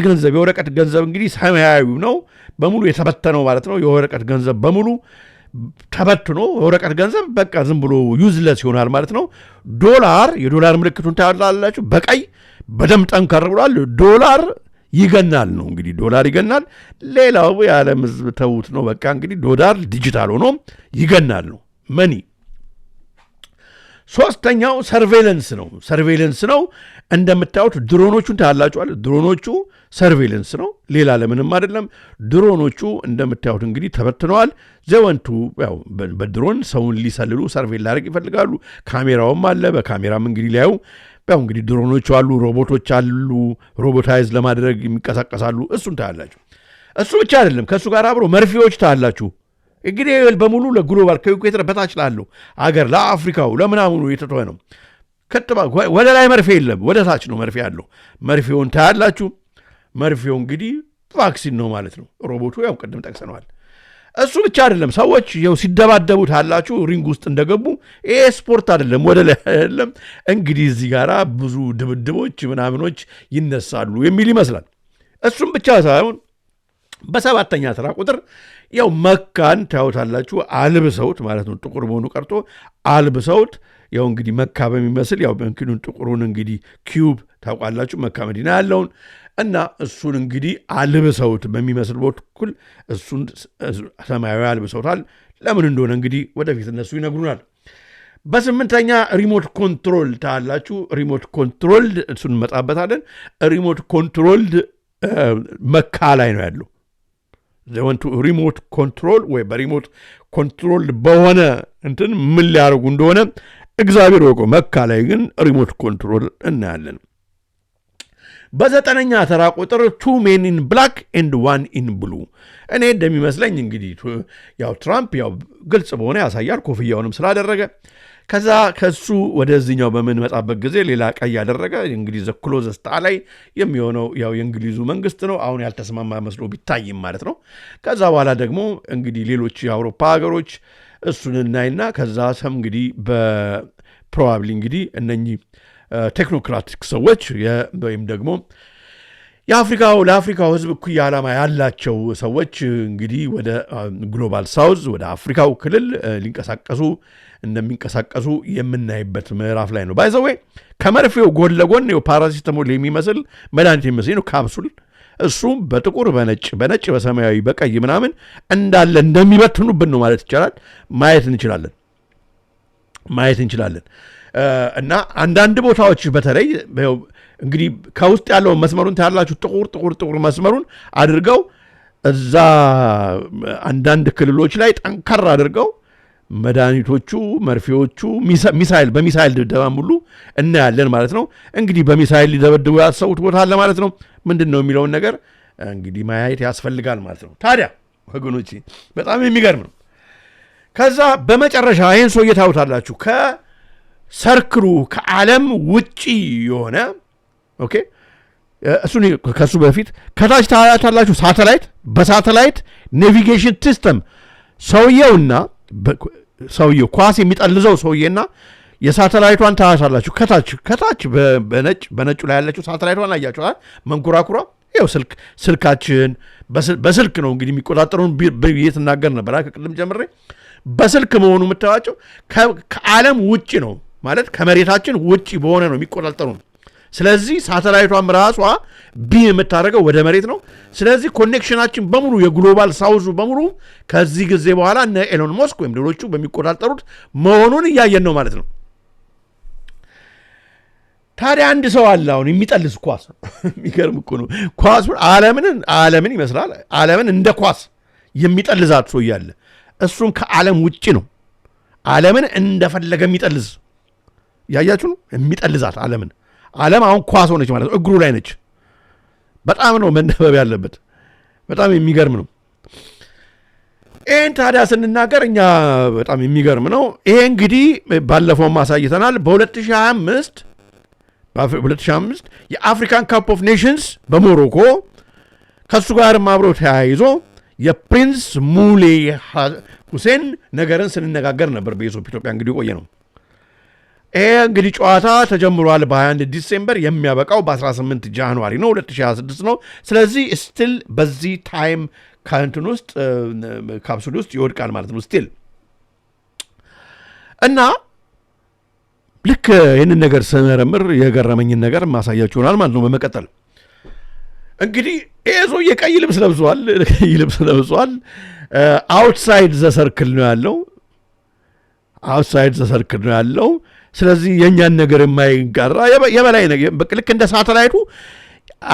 ገንዘብ እንግዲህ ሰማያዊ ነው በሙሉ የተበተነው ማለት ነው። የወረቀት ገንዘብ በሙሉ ተበትኖ የወረቀት ገንዘብ በቃ ዝም ብሎ ዩዝለስ ይሆናል ማለት ነው። የዶላር ምልክቱን ታያላችሁ በቀይ በደም ጠንከር ብሏል። ዶላር ይገናል ነው እንግዲህ ዶላር ይገናል። ሌላው የዓለም ሕዝብ ተውት ነው በቃ እንግዲህ ዶላር ዲጂታል ሆኖ ይገናል ነው መኒ። ሶስተኛው ሰርቬይለንስ ነው። እንደምታዩት ድሮኖቹን ታያላችኋል። ድሮኖቹ ሰርቬይለንስ ነው፣ ሌላ ለምንም አይደለም። ድሮኖቹ እንደምታዩት እንግዲህ ተበትነዋል። ዘወንቱ ያው በድሮን ሰውን ሊሰልሉ ሰርቬይ ላደርግ ይፈልጋሉ። ካሜራውም አለ። በካሜራም እንግዲህ ሊያዩ ያው እንግዲህ ድሮኖቹ አሉ፣ ሮቦቶች አሉ፣ ሮቦታይዝ ለማድረግ የሚንቀሳቀሳሉ። እሱን ታያላችሁ። እሱ ብቻ አይደለም፣ ከእሱ ጋር አብሮ መርፌዎች ታያላችሁ። እንግዲህ በሙሉ ለግሎባል ከኢኩዌተር በታች ላለው አገር ለአፍሪካው ለምናምኑ የተተወ ነው። ወደ ላይ መርፌ የለም፣ ወደ ታች ነው መርፌ ያለው። መርፌውን ታያላችሁ። መርፌው እንግዲህ ቫክሲን ነው ማለት ነው። ሮቦቱ ያው ቅድም ጠቅሰነዋል። እሱ ብቻ አይደለም፣ ሰዎች ያው ሲደባደቡ ታያላችሁ ሪንግ ውስጥ እንደገቡ። ይሄ ስፖርት አይደለም፣ ወደ ላይ አይደለም። እንግዲህ እዚህ ጋራ ብዙ ድብድቦች ምናምኖች ይነሳሉ የሚል ይመስላል። እሱም ብቻ ሳይሆን በሰባተኛ ተራ ቁጥር ያው መካን ታዩታላችሁ። አልብሰውት ማለት ነው፣ ጥቁር መሆኑ ቀርቶ አልብሰውት ያው እንግዲህ መካ በሚመስል ያው በእንኪኑን ጥቁሩን እንግዲህ ኪዩብ ታውቃላችሁ መካ መዲና ያለውን እና እሱን እንግዲህ አልብሰውት በሚመስል በኩል እሱን ሰማያዊ አልብሰውታል። ለምን እንደሆነ እንግዲህ ወደፊት እነሱ ይነግሩናል። በስምንተኛ ሪሞት ኮንትሮል ታያላችሁ። ሪሞት ኮንትሮልድ እሱን እንመጣበታለን። ሪሞት ኮንትሮልድ መካ ላይ ነው ያለው። ዘወንቱ ሪሞት ኮንትሮል ወይ በሪሞት ኮንትሮል በሆነ እንትን ምን ሊያደርጉ እንደሆነ እግዚአብሔር ወቆ። መካ ላይ ግን ሪሞት ኮንትሮል እናያለን። በዘጠነኛ ተራ ቁጥር 2 men in black and 1 in blue። እኔ እንደሚመስለኝ እንግዲህ ያው ትራምፕ ያው ግልጽ በሆነ ያሳያል ኮፍያውንም ስላደረገ። ከሱ ወደዚህኛው በምንመጣበት ጊዜ ሌላ ቀይ ያደረገ እንግዲህ ዘ ክሎዘስት ላይ የሚሆነው ያው የእንግሊዙ መንግስት ነው። አሁን ያልተስማማ መስሎ ቢታይም ማለት ነው። ከዛ በኋላ ደግሞ እንግዲህ ሌሎች የአውሮፓ ሀገሮች እሱን እናይና ከዛ ሰም እንግዲህ በፕሮባብሊ እንግዲህ እነኚህ ቴክኖክራቲክ ሰዎች ወይም ደግሞ ለአፍሪካው ህዝብ እኩይ ዓላማ ያላቸው ሰዎች እንግዲህ ወደ ግሎባል ሳውዝ ወደ አፍሪካው ክልል እንደሚንቀሳቀሱ የምናይበት ምዕራፍ ላይ ነው። ባይዘዌ ከመርፌው ጎን ለጎን ፓራሲታሞል የሚመስል መድኃኒት የሚመስል ነው ካፕሱል። እሱም በጥቁር በነጭ በሰማያዊ በቀይ ምናምን እንዳለ እንደሚበትኑብን ነው ማለት ይቻላል። ማየት እንችላለን። እና አንዳንድ ቦታዎች በተለይ እንግዲህ ከውስጥ ያለውን መስመሩን ታያላችሁ። ጥቁር መስመሩን አድርገው እዛ አንዳንድ ክልሎች ላይ ጠንከር አድርገው መድኃኒቶቹ መርፌዎቹ በሚሳይል ድብደባም ሁሉ እናያለን ማለት ነው። እንግዲህ በሚሳይል ሊደበድቡ ያሰቡት ቦታ አለ ማለት ነው። ምንድን ነው የሚለውን ነገር እንግዲህ ማየት ያስፈልጋል ማለት ነው። ታዲያ ወገኖች በጣም የሚገርም ነው። ከዛ በመጨረሻ ይህን ሰው እየታዩታላችሁ ከሰርክሉ ከዓለም ውጪ የሆነ ኦኬ። እሱን ከሱ በፊት ከታች ታያታላችሁ ሳተላይት። በሳተላይት ኔቪጌሽን ሲስተም ሰውየው ኳስ የሚጠልዘው ሰውዬና የሳተላይቷን ታያታላችሁ። ከታች በነጩ ላይ ያለችው ሳተላይቷን አያችኋል። መንኮራኩሯ ይኸው ስልካችን በስልክ ነው እንግዲህ የሚቆጣጠሩን ብዬ ትናገር ነበር ከቅድም ጀምሬ። በስልክ መሆኑ የምታዩዋቸው ከዓለም ውጭ ነው ማለት ከመሬታችን ውጭ በሆነ ነው የሚቆጣጠሩን። ስለዚህ ሳተላይቷም ራሷ ቢ የምታደርገው ወደ መሬት ነው። ስለዚህ ኮኔክሽናችን በሙሉ የግሎባል ሳውዙ በሙሉ ከዚህ ጊዜ በኋላ እነ ኤሎን መስክ ወይም ሌሎቹ በሚቆጣጠሩት መሆኑን እያየን ነው ማለት ነው። ታዲያ አንድ ሰው አለ አሁን የሚጠልስ ኳስ የሚገርም እኮ ነው። ኳሱን ዓለምን ይመስላል። ዓለምን እንደ ኳስ የሚጠልዛት ሰው እያለ እሱም ከዓለም ውጪ ነው። ዓለምን እንደፈለገ የሚጠልዝ ያያችሁ ነው። የሚጠልዛት ዓለም አሁን ኳስ ሆነች ማለት ነው። እግሩ ላይ ነች። በጣም ነው መነበብ ያለበት። በጣም የሚገርም ነው። ይህን ታዲያ ስንናገር እኛ በጣም የሚገርም ነው። ይሄ እንግዲህ ባለፈው ማሳይተናል። በ2005 የአፍሪካን ካፕ ኦፍ ኔሽንስ በሞሮኮ ከሱ ጋርም አብሮ ተያይዞ የፕሪንስ ሙሌ ሁሴን ነገርን ስንነጋገር ነበር። በኢሶፕ ኢትዮጵያ እንግዲህ ቆየ ነው። ይሄ እንግዲህ ጨዋታ ተጀምሯል በ21 ዲሴምበር የሚያበቃው በ18 ጃንዋሪ ነው 2026 ነው። ስለዚህ ስቲል በዚህ ታይም ካንትን ውስጥ ካፕሱል ውስጥ ይወድቃል ማለት ነው ስቲል እና ልክ ይህንን ነገር ስመረምር የገረመኝን ነገር ማሳያችሁ ይሆናል ማለት ነው። በመቀጠል እንግዲህ ይሄ ሰውዬ ቀይ ልብስ ለብሷል። አውትሳይድ ዘሰርክል ነው ያለው። ስለዚህ የእኛን ነገር የማይጋራ የበላይ ልክ እንደ ሳተላይቱ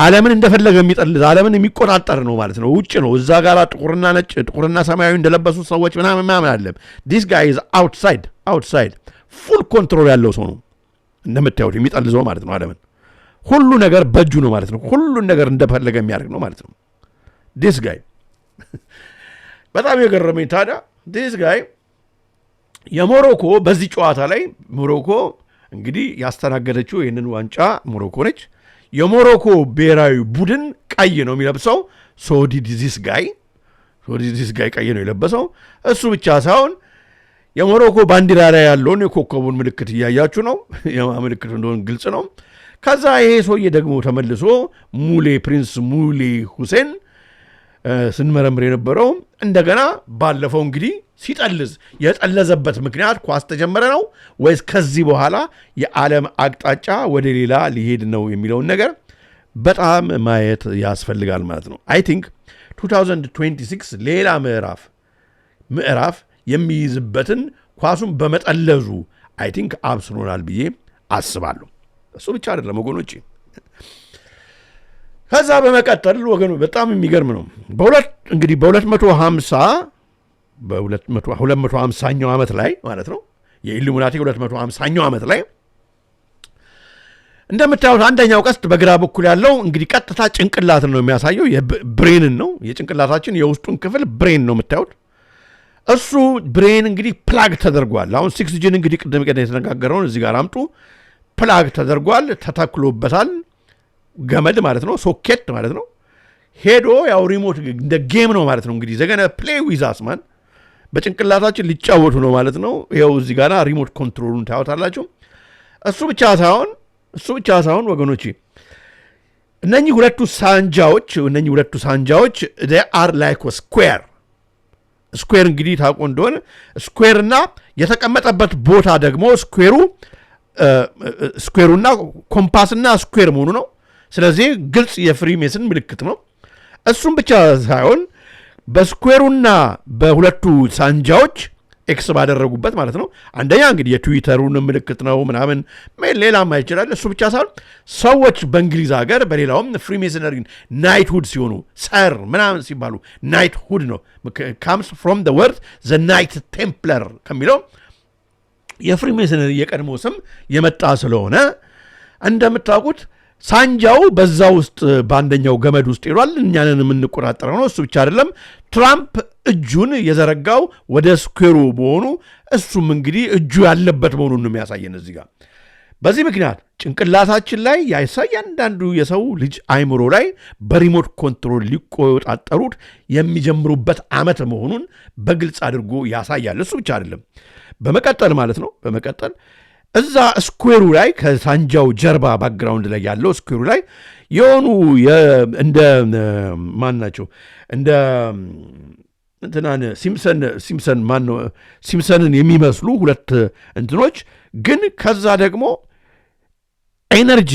ዓለምን እንደፈለገ የሚጠልዝ ዓለምን የሚቆጣጠር ነው ማለት ነው። ውጭ ነው እዛ ጋር ጥቁርና ነጭ ጥቁርና ሰማያዊ እንደለበሱት ሰዎች ምናምን አለ። ዲስ ጋይ ኢዝ አውትሳይድ ፉል ኮንትሮል ያለው ሰው ነው እንደምታዩት የሚጠልዘው ማለት ነው። ዓለምን ሁሉ ነገር በእጁ ነው ማለት ነው። ሁሉን ነገር እንደፈለገ የሚያደርግ ነው ማለት ነው። ዲስ ጋይ በጣም የገረመኝ ታዲያ ዲስ ጋይ የሞሮኮ በዚህ ጨዋታ ላይ ሞሮኮ እንግዲህ ያስተናገደችው ይህንን ዋንጫ ሞሮኮ ነች። የሞሮኮ ብሔራዊ ቡድን ቀይ ነው የሚለብሰው። ዲስ ጋይ ቀይ ነው የለበሰው። እሱ ብቻ ሳይሆን የሞሮኮ ባንዲራ ላይ ያለውን የኮከቡን ምልክት እያያችሁ ነው። ምልክት እንደሆነ ግልጽ ነው። ከዛ ይሄ ሰውዬ ደግሞ ተመልሶ ፕሪንስ ሙሌ ሁሴን ስንመረምር የነበረው እንደገና ባለፈው እንግዲህ ሲጠልዝ የጠለዘበት ምክንያት ኳስ ተጀመረ ነው ወይስ ከዚህ በኋላ የዓለም አቅጣጫ ወደ ሌላ ሊሄድ ነው የሚለውን ነገር በጣም ማየት ያስፈልጋል ማለት ነው። አይ ቲንክ 2026 ሌላ ምዕራፍ የሚይዝበትን ኳሱን በመጠለዙ አይ ቲንክ አብስሮናል ብዬ አስባለሁ። እሱ ብቻ አይደለም ወገኖቼ። ከዛ በመቀጠል ወገኑ በጣም የሚገርም ነው። በ250ኛው ዓመት ላይ ማለት ነው የኢሉሚናቲ 250ኛው ዓመት ላይ እንደምታዩት አንደኛው ቀስት በግራ በኩል ያለው እንግዲህ ቀጥታ ጭንቅላትን ነው የሚያሳየው። ብሬንን ነው የጭንቅላታችን የውስጡን ክፍል ብሬን ነው የምታዩት። እሱ ብሬን እንግዲህ ፕላግ ተደርጓል። አሁን 6G እንግዲህ ቅድም የተነጋገረውን እዚህ ጋር አምጡ። ፕላግ ተደርጓል፣ ተተክሎበታል። ገመድ ማለት ነው፣ ሶኬት ማለት ነው። ሄዶ ያው ሪሞት እንደ ጌም ነው ማለት ነው። እንግዲህ ዘገነ ፕሌይ ዊዝ አስ ማን በጭንቅላታችን ሊጫወቱ ነው ማለት ነው። ይኸው እዚህ ጋር ሪሞት ኮንትሮሉን ታዩታላችሁ። እሱ ብቻ ሳይሆን ወገኖች እነኚህ ሁለቱ ሳንጃዎች they are like a square እንግዲህ ታውቁ እንደሆነ ስኩዌር እና የተቀመጠበት ቦታ ደግሞ ስኩዌሩና ኮምፓስና ስኩዌር መሆኑ ነው። ስለዚህ ግልጽ የፍሪሜስን ምልክት ነው። እሱም ብቻ ሳይሆን በስኩዌሩና በሁለቱ ሳንጃዎች ኤክስ ባደረጉበት ማለት ነው። አንደኛ እንግዲህ የትዊተሩን ምልክት ነው ምናምን ሌላም አይችላል። እሱ ብቻ ሳይሆን ሰዎች በእንግሊዝ ሀገር በሌላውም ፍሪሜሰነሪ ናይት ሁድ ሲሆኑ ሰር ምናምን ሲባሉ ናይት ሁድ ነው ካምስ ፍሮም ዘ ወርድ ዘ ናይት ቴምፕለር ከሚለው የፍሪሜሰነሪ የቀድሞ ስም የመጣ ስለሆነ እንደምታውቁት ሳንጃው በዛ ውስጥ በአንደኛው ገመድ ውስጥ ሄዷል። እኛንን የምንቆጣጠረው ነው። እሱ ብቻ አይደለም፣ ትራምፕ እጁን የዘረጋው ወደ ስኩዌሩ መሆኑ እሱም እንግዲህ እጁ ያለበት መሆኑን ነው የሚያሳየን እዚህ ጋር። በዚህ ምክንያት ጭንቅላታችን ላይ ያንዳንዱ የሰው ልጅ አይምሮ ላይ በሪሞት ኮንትሮል ሊቆጣጠሩት የሚጀምሩበት ዓመት መሆኑን በግልጽ አድርጎ ያሳያል። እሱ ብቻ አይደለም፣ በመቀጠል እዛ ስኩዌሩ ላይ ከሳንጃው ጀርባ ባክግራውንድ ላይ ያለው ስኩዌሩ ላይ የሆኑ እንደ ማን ናቸው እንደ እንትናን ሲምሰንን የሚመስሉ ሁለት እንትኖች ግን ከዛ ደግሞ ኤነርጂ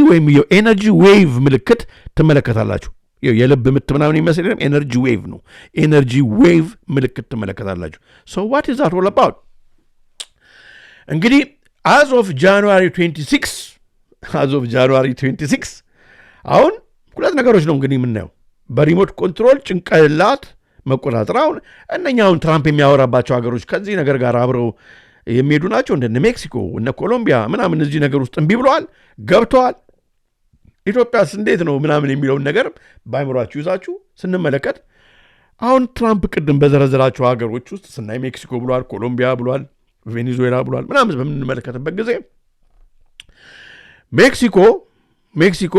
ወይም የኤነርጂ ዌቭ ምልክት ትመለከታላችሁ። የልብ ምት ምናምን ይመስል ኤነርጂ ዌቭ ነው። ኤነርጂ ዌቭ ምልክት ትመለከታላችሁ። ሶ ዋት ኢዝ ዛት ኦል አባውት? እንግዲህ as of January 26 አሁን ሁለት ነገሮች ነው እንግዲህ የምናየው። በሪሞት ኮንትሮል ጭንቅላት መቆጣጠር። አሁን እነኛውን ትራምፕ የሚያወራባቸው ሀገሮች ከዚህ ነገር ጋር አብረው የሚሄዱ ናቸው። እንደነ ሜክሲኮ እነ ኮሎምቢያ ምናምን እዚህ ነገር ውስጥ እምቢ ብለዋል፣ ገብተዋል። ኢትዮጵያስ እንዴት ነው ምናምን የሚለውን ነገር ባይምሯችሁ ይዛችሁ ስንመለከት አሁን ትራምፕ ቅድም በዘረዘራቸው ሀገሮች ውስጥ ስናይ ሜክሲኮ ብሏል፣ ኮሎምቢያ ብሏል፣ ቬኔዙዌላ ብሏል ምናምን በምንመለከትበት ጊዜ ሜክሲኮ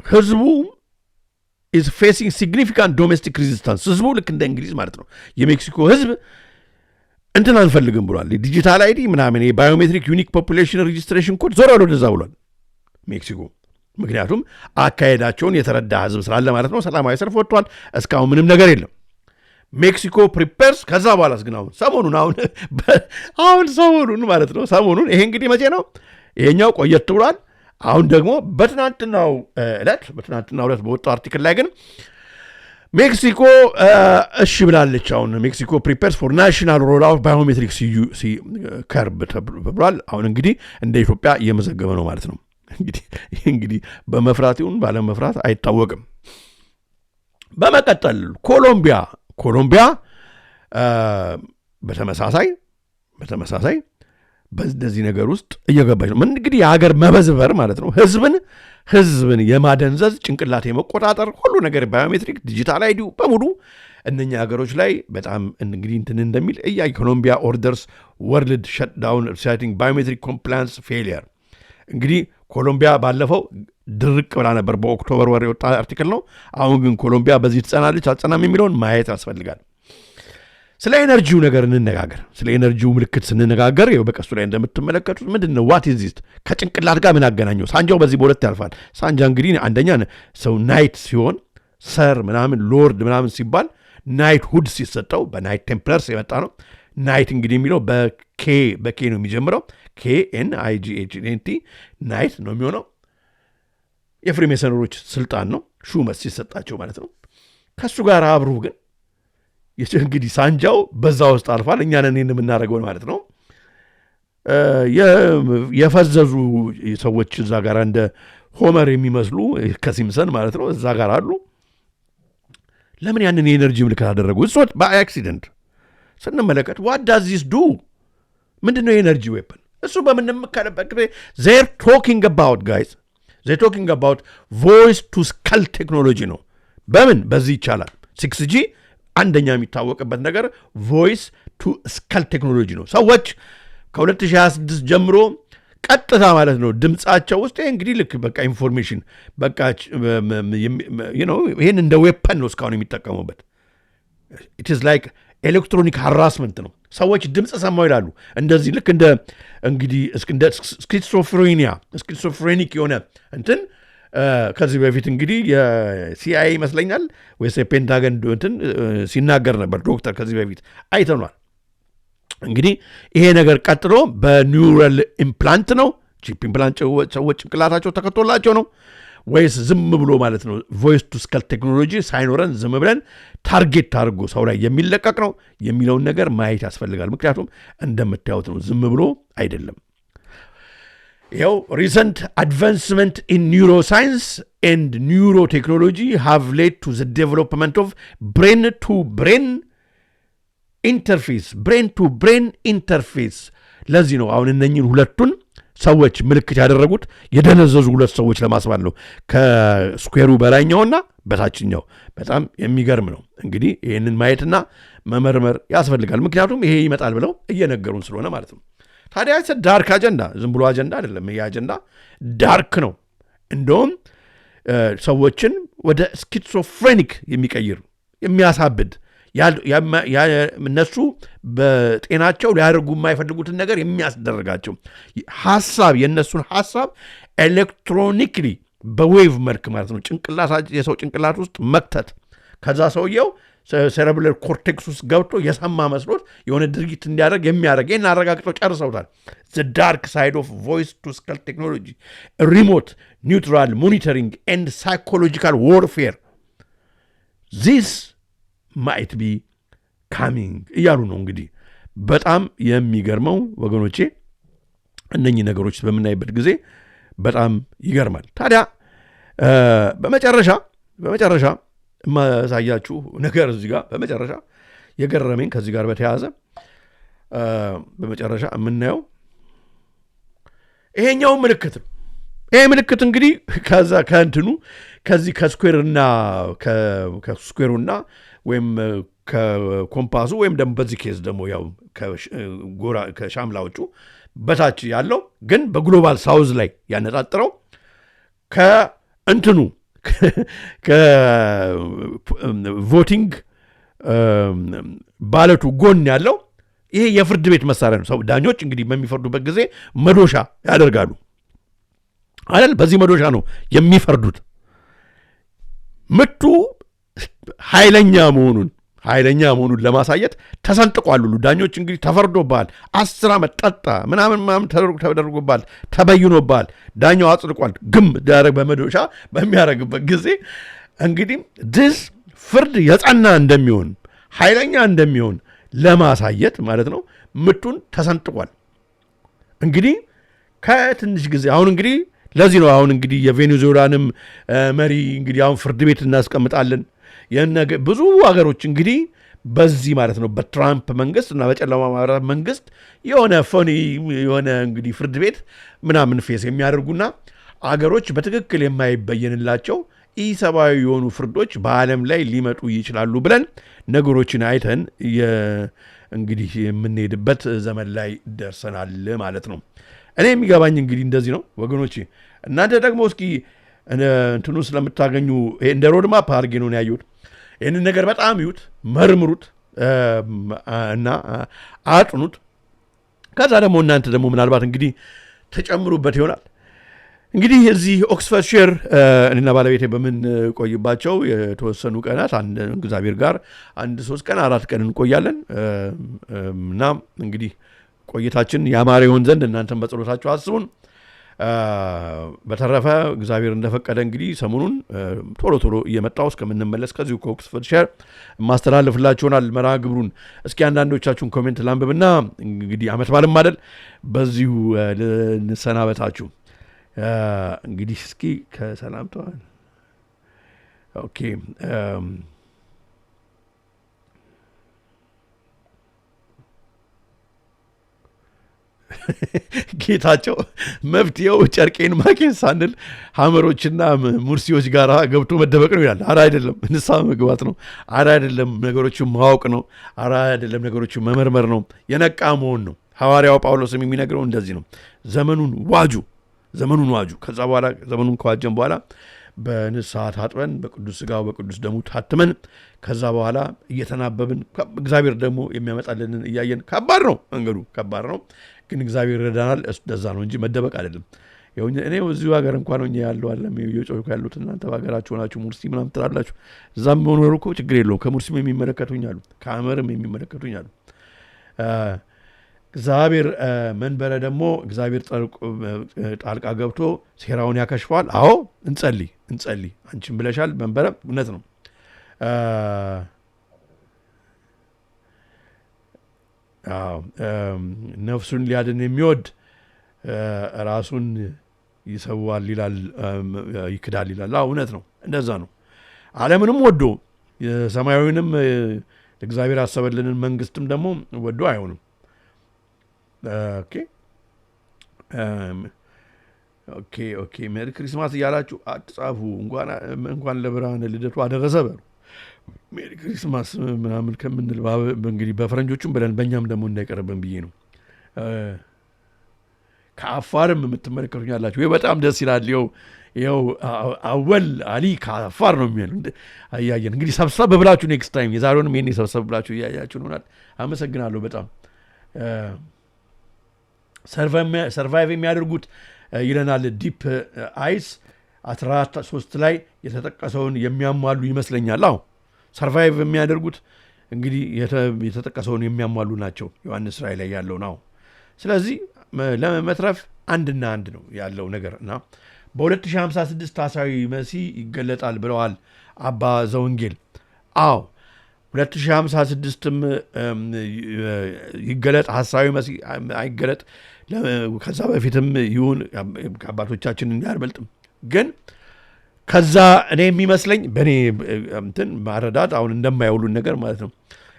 ህዝቡ is facing significant domestic resistance። ህዝቡ ልክ እንደ እንግሊዝ ማለት ነው። የሜክሲኮ ህዝብ እንትን አንፈልግም ብሏል። ዲጂታል አይዲ ምናምን የባዮሜትሪክ ዩኒክ ፖፑሌሽን ሬጂስትሬሽን ኮድ ዞር ያለው ወደዛ ብሏል ሜክሲኮ። ምክንያቱም አካሄዳቸውን የተረዳ ህዝብ ስላለ ማለት ነው። ሰላማዊ ሰልፍ ወጥቷል። እስካሁን ምንም ነገር የለም። ሜክሲኮ ፕሪፐርስ። ከዛ በኋላስ ግን ሰሞኑን ማለት ነው ሰሞኑን ይሄ እንግዲህ መቼ ነው ይሄኛው ቆየት ብሏል። አሁን ደግሞ በትናንትናው ዕለት በወጣው አርቲክል ላይ ግን ሜክሲኮ እሺ ብላለች። አሁን ሜክሲኮ ፕሪፐርስ ፎር ናሽናል ሮል አውት ባዮሜትሪክ ከርብ ብሏል። አሁን እንግዲህ እንደ ኢትዮጵያ እየመዘገበ ነው ማለት ነው። እንግዲህ በመፍራት ይሁን ባለመፍራት አይታወቅም። በመቀጠል ኮሎምቢያ በተመሳሳይ በዚህ ነገር ውስጥ እየገባች ነው። እንግዲህ የሀገር መበዝበር ማለት ነው። ህዝብን የማደንዘዝ ጭንቅላት የመቆጣጠር ሁሉ ነገር ባዮሜትሪክ ዲጂታል አይዲው በሙሉ እነኛ ሀገሮች ላይ በጣም እንግዲህ እንትን እንደሚል ኮሎምቢያ ኦርደርስ ወርልድ ሸትዳውን ሳይቲንግ ባዮሜትሪክ ኮምፕላያንስ ፌሊየር። እንግዲህ ኮሎምቢያ ባለፈው ድርቅ ብላ ነበር። በኦክቶበር ወር የወጣ አርቲክል ነው። አሁን ግን ኮሎምቢያ በዚህ ትጸናለች አልጸናም የሚለውን ማየት ያስፈልጋል። ስለ ኤነርጂው ነገር እንነጋገር። ስለ ኤነርጂው ምልክት ስንነጋገር በቀሱ ላይ እንደምትመለከቱት ምንድን ነው ዋት ኢዝ ዚስ ከጭንቅላት ጋር ምን አገናኘው? ሳንጃው በዚህ በሁለት ያልፋል። ሳንጃ እንግዲህ አንደኛ ሰው ናይት ሲሆን ሰር ምናምን ሎርድ ምናምን ሲባል ናይት ሁድ ሲሰጠው በናይት ቴምፕለርስ የመጣ ነው። ናይት እንግዲህ የሚለው በኬ ነው የሚጀምረው። KNIGHT ናይት ነው የሚሆነው። የፍሪሜሰነሮች ስልጣን ነው፣ ሹመት ሲሰጣቸው ማለት ነው። ከሱ ጋር አብሩ ግን እንግዲህ ሳንጃው በዛ ውስጥ አልፏል። እኛ ነን የምናደርገው ማለት ነው። የፈዘዙ ሰዎች እዛ ጋር እንደ ሆመር የሚመስሉ ከሲምሰን ማለት ነው እዛ ጋር አሉ። ለምን ያንን የኤነርጂ ምልክት አደረጉ? እሶት በአክሲደንት ስንመለከት ዋት ዳዝ ዚስ ዱ? ምንድነው የኤነርጂ ዌፐን? እሱ በምንመከረበት ጊዜ they're talking about voice to skull ቴክኖሎጂ ነው። በዚህ ይቻላል 6G አንደኛ የሚታወቅበት ነገር ቮይስ ቱ ስካል ቴክኖሎጂ ነው። ሰዎች ከ2026 ጀምሮ ቀጥታ ማለት ነው ድምፃቸው ውስጥ እንግዲህ ልክ በቃ ኢንፎርሜሽን በቃ ይህን እንደ ዌፐን ነው እስካሁን የሚጠቀሙበት። ኢት ኢዝ ላይክ ኤሌክትሮኒክ ሃራስመንት ነው። ሰዎች ድምፅ ሰማው ይላሉ። እንደዚህ ልክ እንደ እንግዲህ እንደ ስኪዞፍሬኒክ የሆነ እንትን ከዚህ በፊት እንግዲህ የሲአይኤ ይመስለኛል ወይስ የፔንታገን እንትን ሲናገር ነበር ዶክተር ከዚህ በፊት አይተኗል። እንግዲህ ይሄ ነገር ቀጥሎ በኒውራል ኢምፕላንት ነው። ቺፕ ኢምፕላንት ሰዎች ጭንቅላታቸው ተከቶላቸው ነው ወይስ ዝም ብሎ ማለት ነው ቮይስ ቱ ስካል ቴክኖሎጂ ሳይኖረን ዝም ብለን ታርጌት ታርጎ ሰው ላይ የሚለቀቅ ነው የሚለውን ነገር ማየት ያስፈልጋል። ምክንያቱም እንደምታዩት ነው፣ ዝም ብሎ አይደለም። ይኸው recent advancement in neuroscience and neurotechnology have led to the development of brain-to-brain interface ለዚህ ነው አሁን እነኝን ሁለቱን ሰዎች ምልክት ያደረጉት የደነዘዙ ሁለት ሰዎች ለማስባል ነው። ከስኩዌሩ በላይኛውና በታችኛው በጣም የሚገርም ነው። እንግዲህ ይህንን ማየትና መመርመር ያስፈልጋል። ምክንያቱም ይሄ ይመጣል ብለው እየነገሩን ስለሆነ ማለት ነው። ታዲያ ዳርክ አጀንዳ ዝም ብሎ አጀንዳ አይደለም። ይሄ አጀንዳ ዳርክ ነው። እንደውም ሰዎችን ወደ ስኪዞፍሬኒክ የሚቀይር የሚያሳብድ እነሱ በጤናቸው ሊያደርጉ የማይፈልጉትን ነገር የሚያስደርጋቸው ሐሳብ የእነሱን ሐሳብ ኤሌክትሮኒክሊ በዌቭ መልክ ማለት ነው የሰው ጭንቅላት ውስጥ መክተት፣ ከዛ ሰውየው ሴረብራል ኮርቴክስ ውስጥ ገብቶ የሰማ መስሎት የሆነ ድርጊት እንዲያደርግ የሚያደርግ ይህን አረጋግጠው ጨርሰውታል። the dark side of voice to skull technology, remote neutral monitoring and psychological warfare, this might be coming እያሉ ነው። እንግዲህ በጣም የሚገርመው ወገኖቼ እነኚህ ነገሮች በምናይበት ጊዜ በጣም ይገርማል። ታዲያ በመጨረሻ ማሳያችሁ ነገር እዚህ ጋር በመጨረሻ የገረመኝ ከዚህ ጋር በተያያዘ በመጨረሻ የምናየው ይሄኛው ምልክት ነው። ይሄ ምልክት እንግዲህ ከዛ ከእንትኑ ከዚህ ከስኩዌርና ከስኩዌሩና ወይም ከኮምፓሱ ወይም ደግሞ በዚህ ኬዝ ደግሞ ያው ከሻምላዎቹ በታች ያለው ግን በግሎባል ሳውዝ ላይ ያነጣጥረው ከእንትኑ ከቮቲንግ ባለቱ ጎን ያለው ይሄ የፍርድ ቤት መሳሪያ ነው። ሰው ዳኞች እንግዲህ በሚፈርዱበት ጊዜ መዶሻ ያደርጋሉ አይደል? በዚህ መዶሻ ነው የሚፈርዱት። ምቱ ኃይለኛ መሆኑን ለማሳየት ተሰንጥቋል ሁሉ ዳኞች እንግዲህ ተፈርዶባል፣ 10 ዓመት ጠጣ ምናምን ተደርጎባል፣ ተበይኖባል፣ ዳኛው አጽድቋል። ግም ዳረግ በመዶሻ በሚያደርግበት ጊዜ እንግዲህ ድስ ፍርድ የጸና እንደሚሆን ኃይለኛ እንደሚሆን ለማሳየት ማለት ነው ምቱን ተሰንጥቋል። እንግዲህ ከትንሽ ጊዜ አሁን እንግዲህ ለዚህ ነው አሁን እንግዲህ የቬኔዙዌላንም መሪ እንግዲህ አሁን ፍርድ ቤት እናስቀምጣለን ብዙ ሀገሮች እንግዲህ በዚህ ማለት ነው በትራምፕ መንግስት እና በጨለማ ማህበረሰብ መንግስት የሆነ እንግዲህ ፍርድ ቤት ምናምን ፌስ የሚያደርጉና አገሮች በትክክል የማይበየንላቸው ኢሰብአዊ የሆኑ ፍርዶች በዓለም ላይ ሊመጡ ይችላሉ ብለን ነገሮችን አይተን እንግዲህ የምንሄድበት ዘመን ላይ ደርሰናል ማለት ነው። እኔ የሚገባኝ እንግዲህ እንደዚህ ነው ወገኖቼ። እናንተ ደግሞ እስኪ እንትኑ ስለምታገኙ እንደ ሮድማፕ አድርጌ ነው ያዩት። ይህንን ነገር በጣም ይዩት፣ መርምሩት እና አጥኑት። ከዛ ደግሞ እናንተ ደግሞ ምናልባት እንግዲህ ተጨምሩበት ይሆናል። እንግዲህ እዚህ ኦክስፈርድሻየር እኔና ባለቤቴ በምንቆይባቸው የተወሰኑ ቀናት እግዚአብሔር ጋር 3 ቀን 4 ቀን እንቆያለን እና እንግዲህ ቆይታችን ያማረ ይሆን ዘንድ እናንተም በጸሎታችሁ አስቡን። በተረፈ እግዚአብሔር እንደፈቀደ እንግዲህ ሰሞኑን ቶሎ እየመጣው እስከምንመለስ ከዚሁ ከኦክስፈርድሻየር ማስተላለፍላችሁናል መርሃ ግብሩን። እስኪ አንዳንዶቻችሁን ኮሜንት ላንብብና እንግዲህ አመት ባለም አይደል በዚሁ ልንሰናበታችሁ። እንግዲህ እስኪ ከሰላምታዋል ኦኬ ጌታቸው መፍትሄው ጨርቄን ማቄን ሳንል ሐመሮችና ሙርሲዎች ጋር ገብቶ መደበቅ ነው ይላል። አራ አይደለም፣ ንስሐ መግባት ነው። አራ አይደለም፣ ነገሮችን ማወቅ ነው። አራ አይደለም፣ ነገሮችን መመርመር ነው። የነቃ መሆን ነው። ሐዋርያው ጳውሎስም የሚነግረው እንደዚህ ነው። ዘመኑን ዋጁ። ከዛ በኋላ ዘመኑን ከዋጀን በኋላ በንስሐ ታጥበን በቅዱስ ሥጋው በቅዱስ ደሙ ታትመን ከዛ በኋላ እየተናበብን እግዚአብሔር ደግሞ የሚያመጣልንን እያየን ከባድ ነው መንገዱ፣ ከባድ ነው ግን እግዚአብሔር ይረዳናል። እንደዛ ነው እንጂ መደበቅ አይደለም። እኔ እዚሁ ሀገር እንኳን ሆኜ ያለው አለም እየጮሁ ያሉት እናንተ በሀገራችሁ ናችሁ ሙርሲ ምናምን ትላላችሁ። እዛም ሆኖ እኮ ችግር የለውም። ከሙርሲም የሚመለከቱኝ አሉ፣ ከአመርም የሚመለከቱኝ አሉ። እግዚአብሔር መንበረ ደግሞ እግዚአብሔር ጣልቃ ገብቶ ሴራውን ያከሽፈዋል። አዎ እንጸልይ። አንቺም ብለሻል መንበረ፣ እውነት ነው። ነፍሱን ሊያድን የሚወድ ራሱን ይሰዋል ይላል፣ ይክዳል ይላል። እውነት ነው፣ እንደዛ ነው። ዓለምንም ወዶ የሰማያዊንም እግዚአብሔር ያሰበልንን መንግስትም ደግሞ ወዶ አይሆንም። ኦኬ ሜሪ ክሪስማስ እያላችሁ አትጻፉ። እንኳን ለብርሃነ ልደቱ አደረሰ በሉ። ሜሪ ክሪስማስ ምናምን ከምንል እንግዲህ በፈረንጆቹም ብለን በእኛም ደግሞ እንዳይቀርብን ብዬ ነው። ከአፋርም የምትመለከቱኝ ያላችሁ ወይ በጣም ደስ ይላል። ይኸው አወል አሊ ከአፋር ነው የሚል አያየን። እንግዲህ ሰብሰብ ብላችሁ ኔክስት ታይም የዛሬውንም ይሄን ሰብሰብ ብላችሁ እያያችሁ ይሆናል። አመሰግናለሁ በጣም ሰርቫይቭ የሚያደርጉት ይለናል። ዲፕ አይስ 13 ላይ የተጠቀሰውን የሚያሟሉ ይመስለኛል። ሰርቫይቭ የሚያደርጉት እንግዲህ የተጠቀሰውን የሚያሟሉ ናቸው። ዮሐንስ ራእይ ላይ ያለው ነው። ስለዚህ ለመትረፍ አንድና አንድ ነው ያለው ነገር እና በ2056 ሐሳዊ መሲህ ይገለጣል ብለዋል አባ ዘወንጌል። አዎ 2056ም ይገለጥ ሐሳዊ መሲህ አይገለጥ ከዛ በፊትም ይሁን ከአባቶቻችን እንዳልበልጥም ግን ከዛ እኔ የሚመስለኝ በእኔ እንትን ማረዳት አሁን እንደማይውሉን ነገር ማለት ነው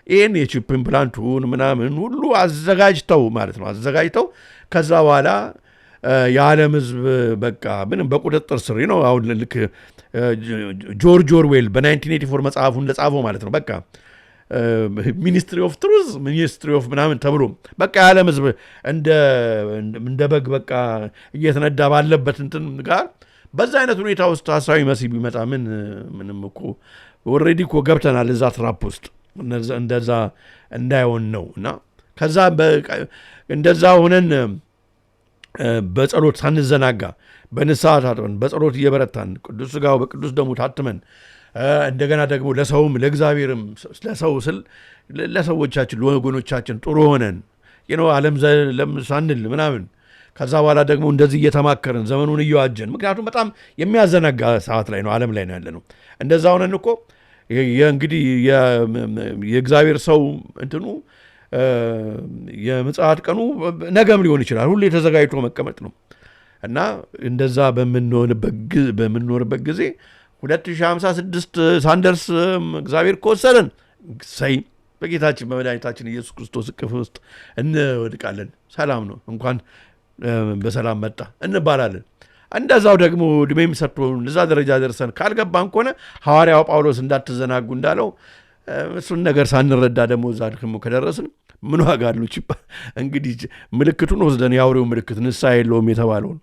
ይህን የቺፕ ኢምፕላንቱን ምናምን ሁሉ አዘጋጅተው ማለት ነው አዘጋጅተው ከዛ በኋላ የዓለም ህዝብ በቃ ምንም በቁጥጥር ስር ነው። አሁን ልክ ጆርጅ ኦርዌል በ1984 መጽሐፉ እንደጻፈው ማለት ነው በቃ ሚኒስትሪ ኦፍ ትሩዝ ሚኒስትሪ ኦፍ ምናምን ተብሎ በቃ የዓለም ህዝብ እንደ በግ በቃ እየተነዳ ባለበት እንትን ጋር በዛ አይነት ሁኔታ ውስጥ ሐሳዊ መሲህ ቢመጣ ምንም እኮ ኦልሬዲ እኮ ገብተናል እዛ ትራፕ ውስጥ እንደዛ እንዳይሆን ነው እና ከዛ እንደዛ ሆነን በጸሎት ሳንዘናጋ በንስሐ ታጥበን በጸሎት እየበረታን ቅዱስ ሥጋው በቅዱስ ደሙ ታትመን እንደገና ደግሞ ለሰውም ለእግዚአብሔርም ለሰው ስል ለሰዎቻችን ለወገኖቻችን ጥሩ ሆነን ዓለም ሳንል ምናምን ከዛ በኋላ ደግሞ እንደዚህ እየተማከረን ዘመኑን እየዋጀን ምክንያቱም በጣም የሚያዘናጋ ሰዓት ላይ ነው ዓለም ላይ ነው ያለነው። እንደዛ ሆነን እኮ እንግዲህ የእግዚአብሔር ሰው እንትኑ የምጽአት ቀኑ ነገም ሊሆን ይችላል። ሁሌ ተዘጋጅቶ መቀመጥ ነው እና እንደዛ በምንኖርበት ጊዜ 2056 ሳንደርስ እግዚአብሔር ከወሰደን ሰይ በጌታችን በመድኃኒታችን ኢየሱስ ክርስቶስ እቅፍ ውስጥ እንወድቃለን። ሰላም ነው እንኳን በሰላም መጣ እንባላለን። እንደዛው ደግሞ ዕድሜም ሰጥቶን እዛ ደረጃ ደርሰን ካልገባን ከሆነ ሐዋርያው ጳውሎስ እንዳትዘናጉ እንዳለው እሱን ነገር ሳንረዳ ደግሞ እዛ ደግሞ ከደረስን ምን ዋጋ አለው? እንግዲህ ምልክቱን ወስደን የአውሬው ምልክት ንስሐ የለውም የተባለውን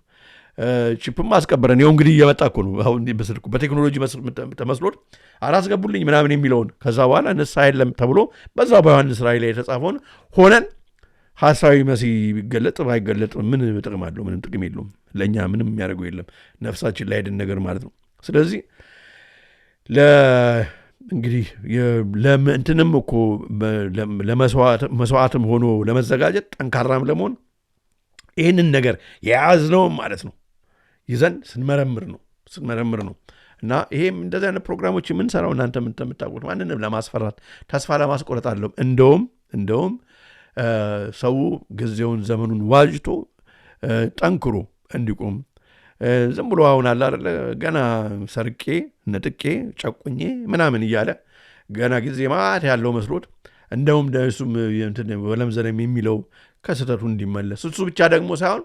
ቺፕም አስቀብረን ይኸው እንግዲህ እየመጣ እኮ ነው አሁን በስልኩ በቴክኖሎጂ ተመስሎት አላስገቡልኝ ምናምን የሚለውን ከዛ በኋላ ንስሐ የለም ተብሎ በዛ በዮሐንስ ራእይ ላይ የተጻፈውን ሆነን ሐሳዊ መሲህ ቢገለጥ ባይገለጥ ምን ጥቅም አለው? ምንም ጥቅም የለውም። ለእኛ ምንም የሚያደርገው የለም። ነፍሳችን ላይ ሄድን ነገር ማለት ነው። ስለዚህ እንግዲህ ለእንትንም እኮ ለመስዋዕትም ሆኖ ለመዘጋጀት ጠንካራም ለመሆን ይህንን ነገር የያዝነውም ማለት ነው ይዘን ስንመረምር ነው እና ይሄም እንደዚህ አይነት ፕሮግራሞች የምንሰራው እናንተ የምታውቁት ማንንም ለማስፈራት ተስፋ ለማስቆረጥ አለው። እንደውም ሰው ጊዜውን ዘመኑን ዋጅቶ ጠንክሮ እንዲቆም ዝም ብሎ አሁን አለ አይደለ ገና ሰርቄ ነጥቄ ጨቁኜ ምናምን እያለ ገና ጊዜ ማት ያለው መስሎት እንደውም ደሱም ወለምዘለም የሚለው ከስተቱ እንዲመለስ እሱ ብቻ ደግሞ ሳይሆን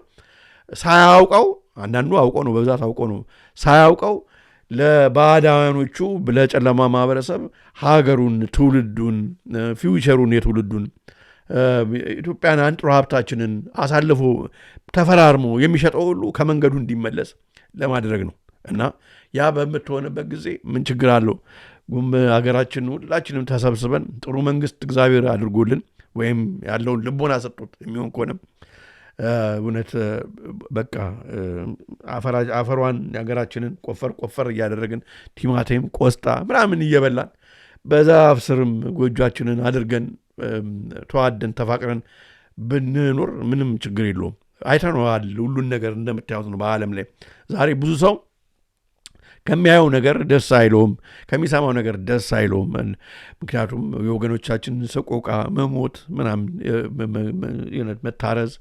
ሳያውቀው አንዳንዱ አውቆ ነው በብዛት አውቆ ነው ሳያውቀው ለባዕዳውያኖቹ ለጨለማ ማህበረሰብ ሀገሩን ትውልዱን ፊውቸሩን የትውልዱን ኢትዮጵያን አንጥሮ ሀብታችንን አሳልፎ ተፈራርሞ የሚሸጠው ሁሉ ከመንገዱ እንዲመለስ ለማድረግ ነው እና ያ በምትሆንበት ጊዜ ምን ችግር አለው? ሀገራችን ሁላችንም ተሰብስበን ጥሩ መንግስት እግዚአብሔር አድርጎልን ወይም ያለውን ልቦና ሰጥቶት የሚሆን ከሆነም እውነት በቃ አፈሯን የሀገራችንን ቆፈር እያደረግን ቲማቲም ቆስጣ ምናምን እየበላን በዛፍ ስርም ጎጇችንን አድርገን ተዋደን ተፋቅረን ብንኖር ምንም ችግር የለውም። አይተነዋል ሁሉን ነገር እንደምታዩት ነው። በዓለም ላይ ዛሬ ብዙ ሰው ከሚያየው ነገር ደስ አይለውም፣ ከሚሰማው ነገር ደስ አይለውም። ምክንያቱም የወገኖቻችን ሰቆቃ፣ መሞት ምናምን መታረዝ፣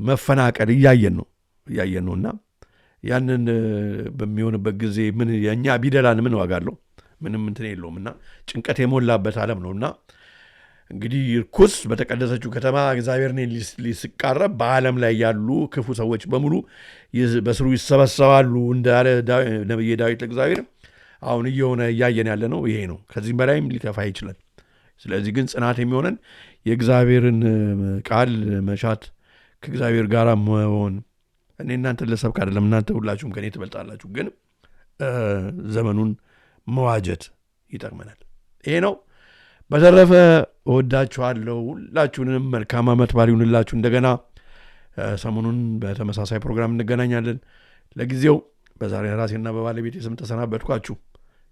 መፈናቀል እያየን ነው እና ያንን በሚሆንበት ጊዜ ምን የእኛ ቢደላን ምን ዋጋ አለው? ምንም እንትን የለውም እና ጭንቀት የሞላበት ዓለም ነውና እንግዲህ ርኩስ በተቀደሰችው ከተማ እግዚአብሔርን ሊስቃረብ በዓለም ላይ ያሉ ክፉ ሰዎች በሙሉ በስሩ ይሰበሰባሉ እንዳለ ነብየ ዳዊት ለእግዚአብሔር አሁን እየሆነ እያየን ያለ ነው። ይሄ ነው። ከዚህም በላይም ሊከፋ ይችላል። ስለዚህ ግን ጽናት የሚሆነን የእግዚአብሔርን ቃል መሻት ከእግዚአብሔር ጋር መሆን። እኔ እናንተ ለሰብክ አይደለም፣ እናንተ ሁላችሁም ከኔ ትበልጣላችሁ። ግን ዘመኑን መዋጀት ይጠቅመናል። ይሄ ነው። በተረፈ እወዳችኋለሁ። ሁላችሁንም መልካም ዓመት በዓል ይሁንላችሁ። እንደገና ሰሞኑን በተመሳሳይ ፕሮግራም እንገናኛለን። ለጊዜው በዛሬ ራሴና በባለቤቴ ስም ተሰናበትኳችሁ።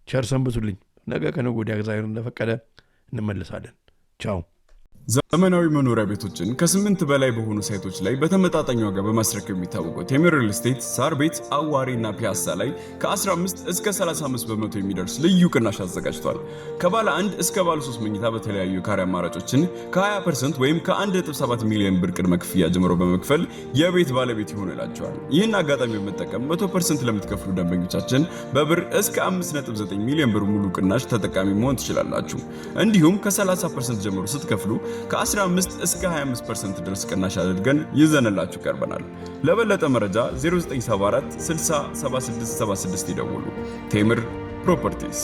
ቸር ሰንብቱልኝ። ነገ ከነገ ወዲያ እግዚአብሔር እንደፈቀደ እንመለሳለን። ቻው። ዘመናዊ መኖሪያ ቤቶችን ከ8 በላይ በሆኑ ሳይቶች ላይ በተመጣጣኝ ዋጋ በማስረከብ የሚታወቀው ቴምር ሪል ስቴት ሳር ቤት፣ አዋሪ እና ፒያሳ ላይ ከ15 እስከ 35 በመቶ የሚደርስ ልዩ ቅናሽ አዘጋጅቷል። ከባለ 1 እስከ ባለ 3 መኝታ በተለያዩ ካሬ አማራጮችን ከ20% ወይም ከ1.7 ሚሊዮን ብር ቅድመ ክፍያ ጀምሮ በመክፈል የቤት ባለቤት ይሆኑ ይላቸዋል። ይህን አጋጣሚ በመጠቀም 100% ለምትከፍሉ ደንበኞቻችን በብር እስከ 5.9 ሚሊዮን ብር ሙሉ ቅናሽ ተጠቃሚ መሆን ትችላላችሁ። እንዲሁም ከ30% ጀምሮ ስትከፍሉ ከ15 እስከ 25% ድረስ ቅናሽ አድርገን ይዘንላችሁ ቀርበናል። ለበለጠ መረጃ 0974 60 7676 ይደውሉ። ቴምር ፕሮፐርቲስ።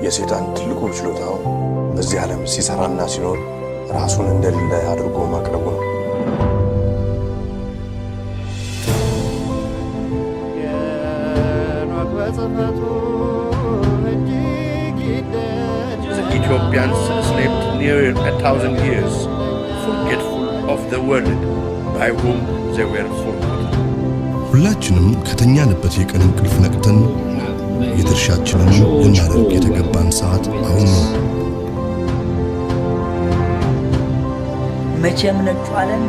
የሰይጣን ትልቁ ችሎታው በዚህ ዓለም ሲሰራና ሲኖር ራሱን እንደሌለ አድርጎ ማቅረቡ ነው። The Ethiopians slept near 1,000 years, forgetful of the world by whom they were forgotten. ሁላችንም ከተኛንበት የቀን እንቅልፍ ነቅተን የድርሻችንን ልናደርግ የተገባን ሰዓት አሁን ነው። መቼም ነጩ ዓለም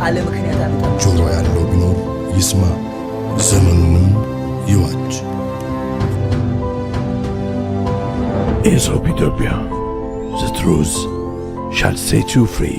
አለ ምክንያት አመጣ። ጆሮ ያለው ቢኖር ይስማ፣ ዘመኑንም ይዋጅ። Aesop Ethiopia, the truth shall set you free.